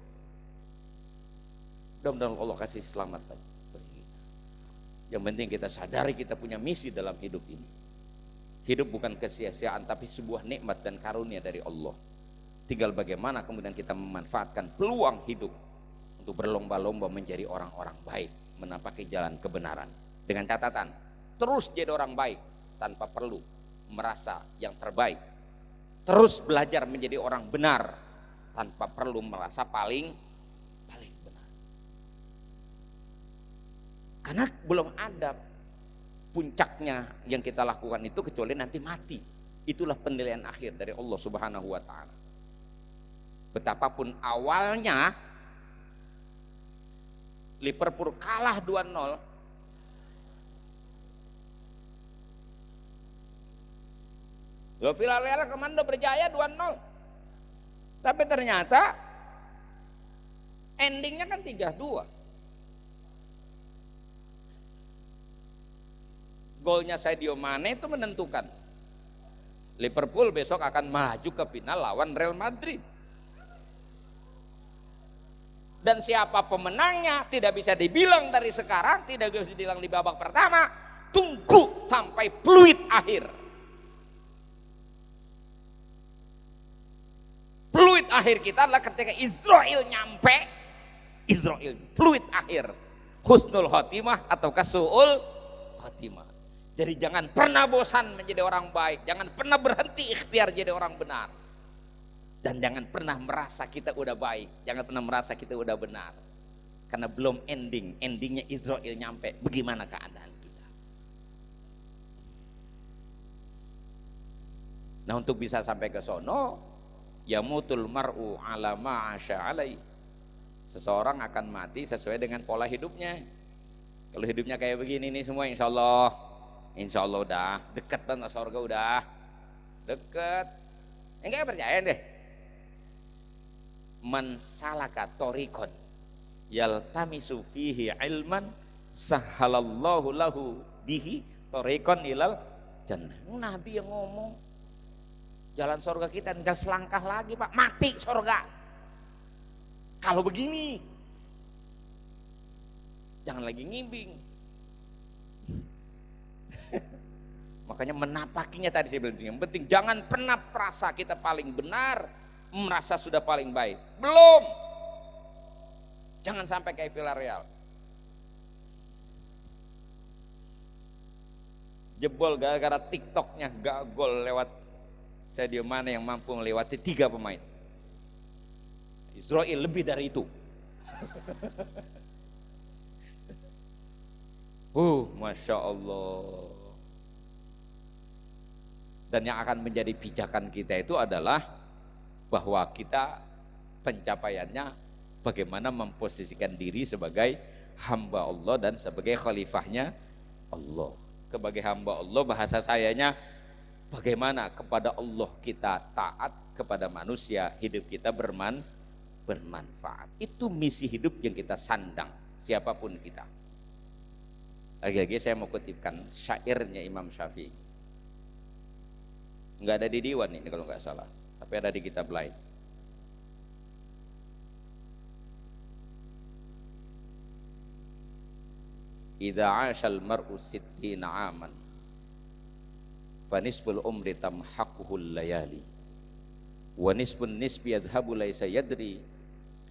Mudah-mudahan Allah kasih selamat bagi kita. Yang penting kita sadari kita punya misi dalam hidup ini. Hidup bukan kesia-siaan tapi sebuah nikmat dan karunia dari Allah. Tinggal bagaimana kemudian kita memanfaatkan peluang hidup untuk berlomba-lomba menjadi orang-orang baik, menapaki jalan kebenaran. Dengan catatan, terus jadi orang baik tanpa perlu merasa yang terbaik. Terus belajar menjadi orang benar tanpa perlu merasa paling benar. Karena belum ada puncaknya yang kita lakukan itu kecuali nanti mati. Itulah penilaian akhir dari Allah Subhanahu wa taala. Betapapun awalnya Liverpool kalah 2-0, Villarreal kemana berjaya 2-0. Tapi ternyata endingnya kan 3-2. Golnya Sadio Mane itu menentukan. Liverpool besok akan maju ke final lawan Real Madrid. Dan siapa pemenangnya tidak bisa dibilang dari sekarang, tidak bisa dibilang di babak pertama. Tunggu sampai peluit akhir. Peluit akhir kita adalah ketika Israel nyampe, Israel peluit akhir, husnul khotimah atau kasu'ul khotimah. Jadi jangan pernah bosan menjadi orang baik, jangan pernah berhenti ikhtiar jadi orang benar, dan jangan pernah merasa kita udah baik, jangan pernah merasa kita udah benar, karena belum endingnya Israel nyampe. Bagaimana keadaan kita? Nah, untuk bisa sampai ke sono, yamutul mar'u ala ma'asya alai. Seseorang akan mati sesuai dengan pola hidupnya. Kalau hidupnya kayak begini nih semua, insya Allah udah dekat banget surga, udah dekat. Enggak percaya deh. Man salaka tariqan yaltamisu fihi ilman sahhalallahu lahu bihi tariqan ilal jannah. Nabi yang ngomong, jalan surga kita enggak selangkah lagi Pak, mati surga. Kalau begini, jangan lagi ngimbing. Makanya menapakinya tadi saya bilang, yang penting jangan pernah merasa kita paling benar, merasa sudah paling baik. Belum. Jangan sampai kayak Villarreal. Jebol gara-gara TikToknya gol lewat Sadio Mane yang mampu melewati 3 pemain. Israel lebih dari itu. Masya Allah. Dan yang akan menjadi pijakan kita itu adalah bahwa kita pencapaiannya bagaimana memposisikan diri sebagai hamba Allah dan sebagai khalifahnya Allah. Sebagai hamba Allah, bahasa sayanya bagaimana kepada Allah kita taat, kepada manusia hidup kita bermanfaat. Itu misi hidup yang kita sandang, siapapun kita. Lagi-lagi saya mau kutipkan syairnya Imam Syafi'i. Enggak ada di diwan ini kalau nggak salah, tapi ada di kitab lain. Idza 'ashal mar'u 60 aman fanisbul umri tamhaquhul layali wa nisbun nisbi yadhhabu laisa yadri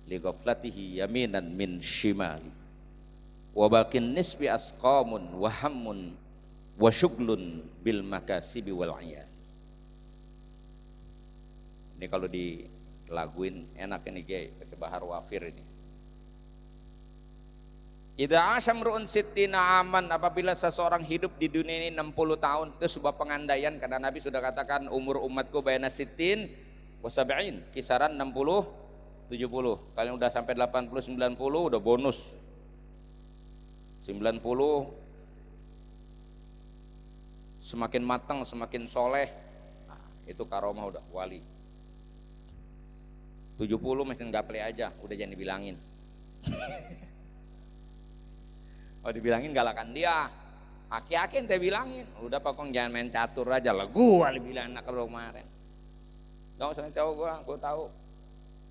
li ghaflatihi yaminan min shimali wa baqin nisbi asqamun wa hammun wa syughlun bil makasibi wal iyal. Ini kalau dilaguin enak ini Kiai, pakai bahar wafir ini. Idza asyamru'un sittina aman, apabila seseorang hidup di dunia ini 60 tahun, itu sebuah pengandaian karena Nabi sudah katakan umur umatku baina sittin wa sab'in, kisaran 60 70. Kalau udah sampai 80 90 udah bonus. 90 semakin matang, semakin soleh, nah, itu karomah udah wali. 70 masih gaple aja, udah jangan dibilangin. Oh dibilangin galakan dia, aki-aki ente bilangin, udah pokoknya jangan main catur aja lah, gua bilang anak baru kemarin. Gak usah tahu gua tahu.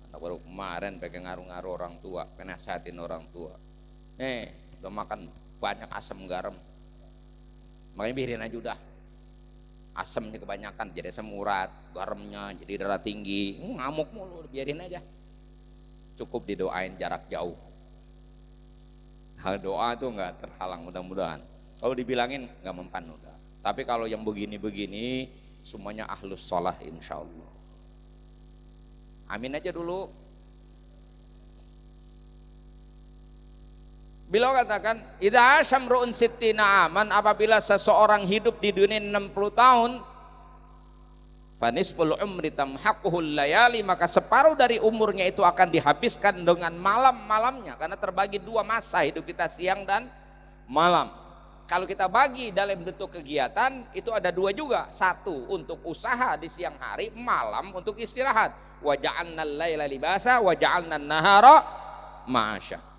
Anak baru kemarin pengen ngaruh-ngaruh orang tua, penasehatin orang tua. Udah makan banyak asam garam, makanya biarin aja udah. Asamnya kebanyakan jadi asam urat, garamnya jadi darah tinggi, ngamuk mulu, biarin aja. Cukup didoain jarak jauh. Hal doa tuh nggak terhalang mudah-mudahan. Kalau dibilangin nggak mempan udah. Tapi kalau yang begini-begini semuanya ahlus sholah insya Allah. Amin aja dulu. Beliau katakan, idza asyamru'un sittina aman, apabila seseorang hidup di dunia 60 tahun, fanisful umri tamhaquhul layali, maka separuh dari umurnya itu akan dihabiskan dengan malam-malamnya, karena terbagi dua masa hidup kita, siang dan malam. Kalau kita bagi dalam bentuk kegiatan itu ada dua juga, satu untuk usaha di siang hari, malam untuk istirahat. Wa ja'alnal laila libasa wa ja'alnan nahara ma'asya.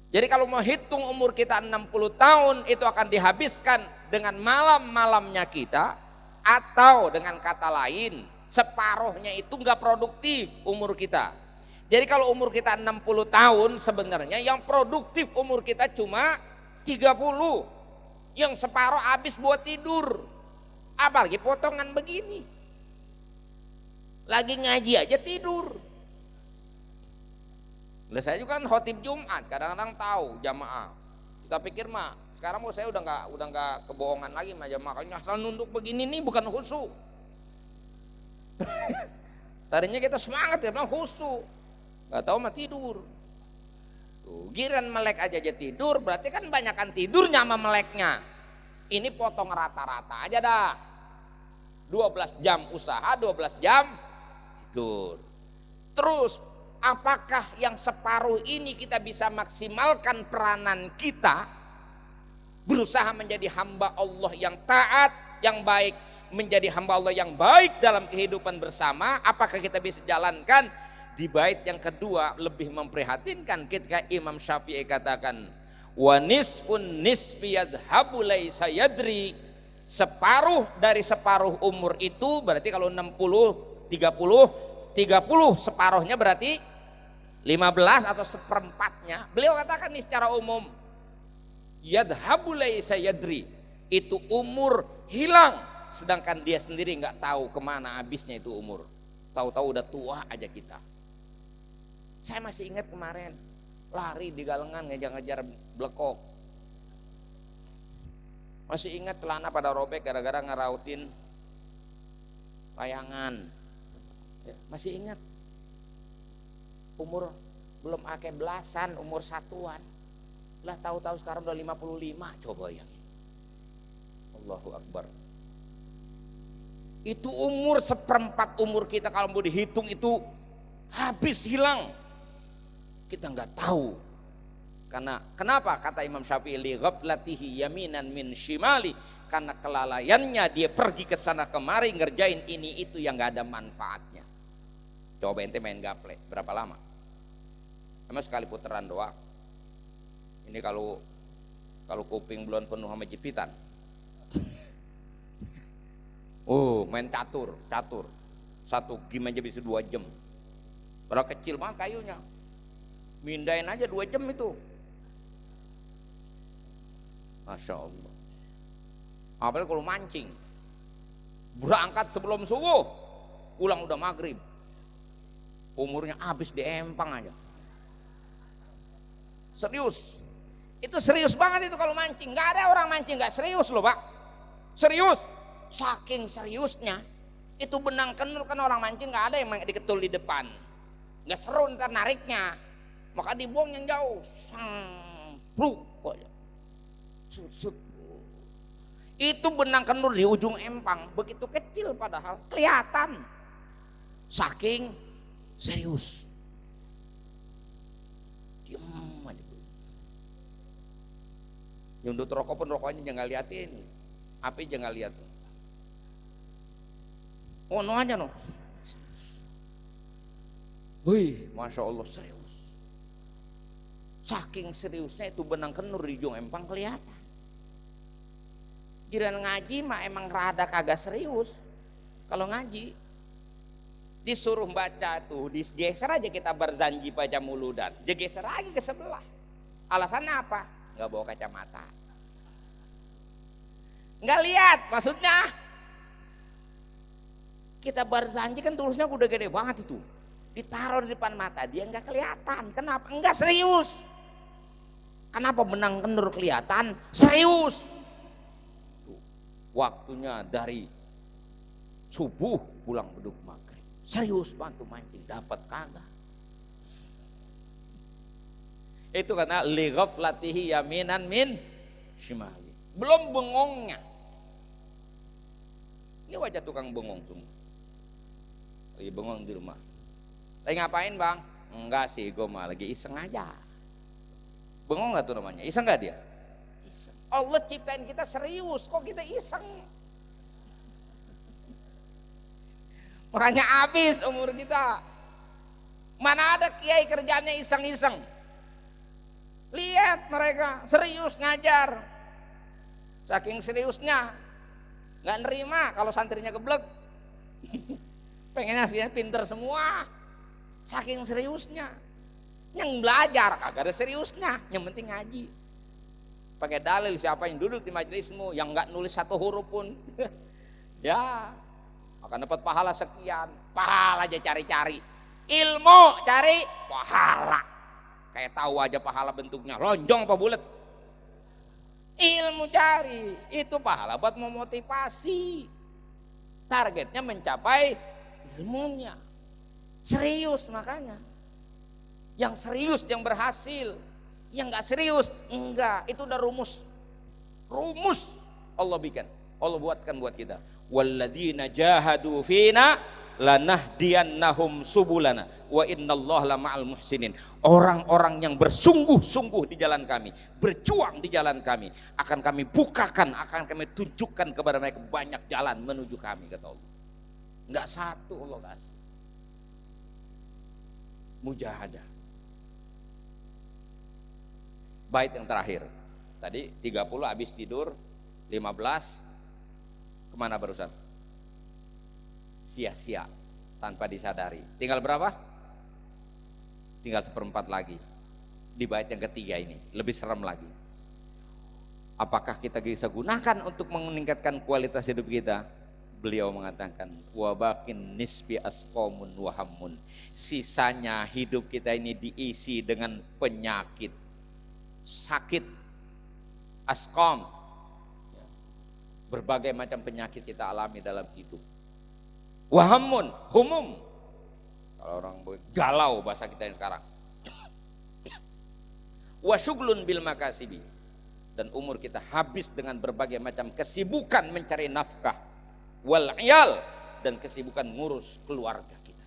Jadi kalau mau hitung umur kita 60 tahun itu akan dihabiskan dengan malam-malamnya kita, atau dengan kata lain separuhnya itu nggak produktif umur kita. Jadi kalau umur kita 60 tahun sebenarnya yang produktif umur kita cuma 30, yang separuh habis buat tidur. Apalagi potongan begini, lagi ngaji aja tidur. Lah saya juga kan khotib Jumat, kadang-kadang tahu jamaah. Kita pikir mah sekarang mau saya udah nggak kebohongan lagi sama jamaah. Asal nunduk begini nih bukan khusyuk. Tadinya kita semangat ya, memang khusyuk. Nggak tahu mah tidur. Tuh, giran melek aja tidur, berarti kan banyakan tidurnya sama meleknya. Ini potong rata-rata aja dah. 12 jam usaha, 12 jam tidur. Terus apakah yang separuh ini kita bisa maksimalkan peranan kita, berusaha menjadi hamba Allah yang taat, yang baik, menjadi hamba Allah yang baik dalam kehidupan bersama? Apakah kita bisa jalankan? Di bait yang kedua lebih memprihatinkan ketika Imam Syafi'i katakan, wa nisfun nisbi yadhhabu laisa yadri, separuh dari separuh umur itu berarti kalau 60 30 separuhnya berarti 15 atau seperempatnya. Beliau katakan nih secara umum, yadhabu laisa yadri, itu umur hilang, sedangkan dia sendiri nggak tahu kemana habisnya itu umur. Tahu-tahu udah tua aja kita. Saya masih ingat kemarin lari di galengan ngejar-ngejar blekok. Masih ingat celana pada robek gara-gara ngerautin layangan. Masih ingat umur belum akeh belasan, umur satuan. Lah tahu-tahu sekarang udah 55, coba bayangin. Allahu Akbar. Itu umur seperempat umur kita kalau mau dihitung itu habis hilang. Kita nggak tahu. Karena kenapa kata Imam Syafi'i, li ghaflatihi yaminan min shimali, karena kelalaiannya dia pergi ke sana kemari ngerjain ini itu yang nggak ada manfaatnya. Coba ente main gaple berapa lama? Emang sekali putaran doang. Ini kalau kuping belum penuh sama jepitan. Oh, main catur. Satu game aja bisa 2 jam. Padahal kecil banget kayunya. Mindahin aja 2 jam itu. Masya Allah. Apalagi kalau mancing. Berangkat sebelum subuh. pulang udah maghrib. Umurnya habis di empang aja. Serius. Itu serius banget itu kalau mancing. Gak ada orang mancing gak serius loh Pak. Serius. Saking seriusnya. Itu benang kenur kan orang mancing gak ada yang diketul di depan. Gak seru ntar nariknya. Maka dibuang yang jauh. Sampluk. Susut. Itu benang kenur di ujung empang. Begitu kecil padahal. Kelihatan. Saking serius. Diam aja. Nyundut rokok pun rokoknya jangan liatin. Api jangan lihat. Oh no aja no. Wih, Masya Allah serius. Saking seriusnya itu benang kenur di ujung empang kelihatan. Giliran ngaji mah emang rada kagak serius. Kalau ngaji disuruh baca tuh, digeser aja kita berzanji baca muludan. Digeser lagi ke sebelah. Alasannya apa? Nggak bawa kacamata. Nggak lihat maksudnya. Kita berzanji kan tulisnya udah gede banget itu. Ditaruh di depan mata dia nggak kelihatan. Kenapa? Nggak serius. Kenapa benang kenur kelihatan? Serius. Tuh, waktunya dari subuh pulang beduk maghrib. Serius bantu mancing dapat kagak. Itu karena li ghaflatihi yaminan min shimali. Belum bengongnya. Ini wajah tukang bengong semua. Lagi bengong di rumah. Lagi ngapain bang? Enggak sih, gue mah lagi iseng aja. Bengong gak tuh namanya? Iseng gak dia? Iseng. Allah ciptain kita serius, kok kita iseng? Makanya habis umur kita. Mana ada kiai kerjanya iseng-iseng. Lihat mereka serius ngajar. Saking seriusnya nggak nerima kalau santrinya geblek. Pengennya pinter semua. Saking seriusnya. Yang belajar kagak ada seriusnya. Yang penting ngaji. Pakai dalil siapa yang duduk di majelismu yang nggak nulis satu huruf pun. Ya akan dapat pahala sekian. Pahala aja cari-cari. Ilmu cari pahala. Kayak tahu aja pahala bentuknya lonjong apa bulat. Ilmu cari itu pahala buat memotivasi. Targetnya mencapai ilmunya. Serius makanya. Yang serius yang berhasil. Yang enggak serius enggak. Itu udah rumus. Rumus Allah bikin. Allah buatkan buat kita. Walladzina jahadu fina lanahdiyannahum subulana wa innallaha lama'al muhsinin. Orang-orang yang bersungguh-sungguh di jalan kami, berjuang di jalan kami, akan kami bukakan, akan kami tunjukkan kepada mereka banyak jalan menuju kami, kata Allah. Enggak satu Allah kasih. Mujahadah. Bait yang terakhir. Tadi 30 habis tidur, 15 kemana barusan? Sia-sia tanpa disadari. Tinggal berapa? Tinggal 1/4 lagi. Di bait yang ketiga ini lebih serem lagi. Apakah kita bisa gunakan untuk meningkatkan kualitas hidup kita? Beliau mengatakan wabakin nisbi asqamun wahamun. Sisanya hidup kita ini diisi dengan penyakit, sakit, asqam. Berbagai macam penyakit kita alami dalam hidup. Wahamun, humum. Kalau orang galau bahasa kita yang sekarang. Wasyuglun bil makasibi. Dan umur kita habis dengan berbagai macam kesibukan mencari nafkah. Wal iyal, dan kesibukan ngurus keluarga kita.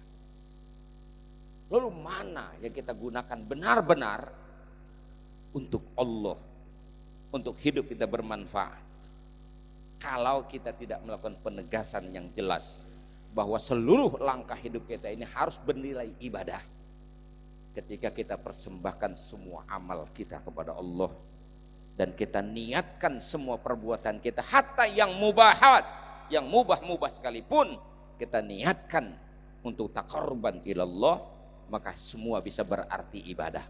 Lalu mana yang kita gunakan benar-benar untuk Allah, untuk hidup kita bermanfaat? Kalau kita tidak melakukan penegasan yang jelas bahwa seluruh langkah hidup kita ini harus bernilai ibadah. Ketika kita persembahkan semua amal kita kepada Allah dan kita niatkan semua perbuatan kita, hatta yang mubahat, yang mubah-mubah sekalipun kita niatkan untuk taqarruban ilallah, maka semua bisa berarti ibadah.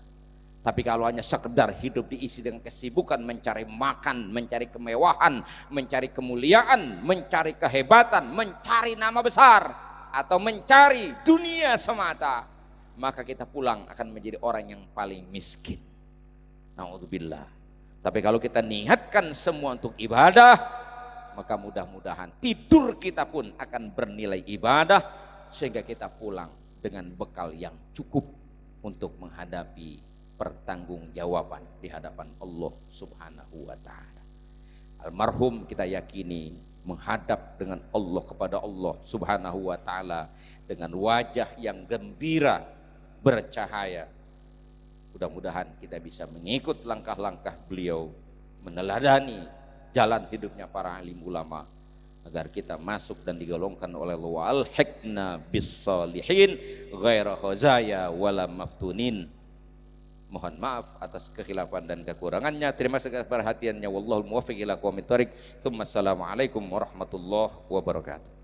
Tapi kalau hanya sekedar hidup diisi dengan kesibukan mencari makan, mencari kemewahan, mencari kemuliaan, mencari kehebatan, mencari nama besar, atau mencari dunia semata, maka kita pulang akan menjadi orang yang paling miskin. Na'udzubillah. Tapi kalau kita niatkan semua untuk ibadah, maka mudah-mudahan tidur kita pun akan bernilai ibadah, sehingga kita pulang dengan bekal yang cukup untuk menghadapi pertanggungjawaban di hadapan Allah Subhanahu wa taala. Almarhum kita yakini menghadap dengan Allah, kepada Allah Subhanahu wa taala dengan wajah yang gembira, bercahaya. Mudah-mudahan kita bisa mengikut langkah-langkah beliau, meneladani jalan hidupnya para alim ulama, agar kita masuk dan digolongkan oleh Allah, al-hikna bis-salihin ghaira khazaya wala maftunin. Mohon maaf atas kekhilafan dan kekurangannya. Terima kasih atas perhatiannya. Wallahul muwaffiq ila aqwamit thoriq. Assalamualaikum warahmatullahi wabarakatuh.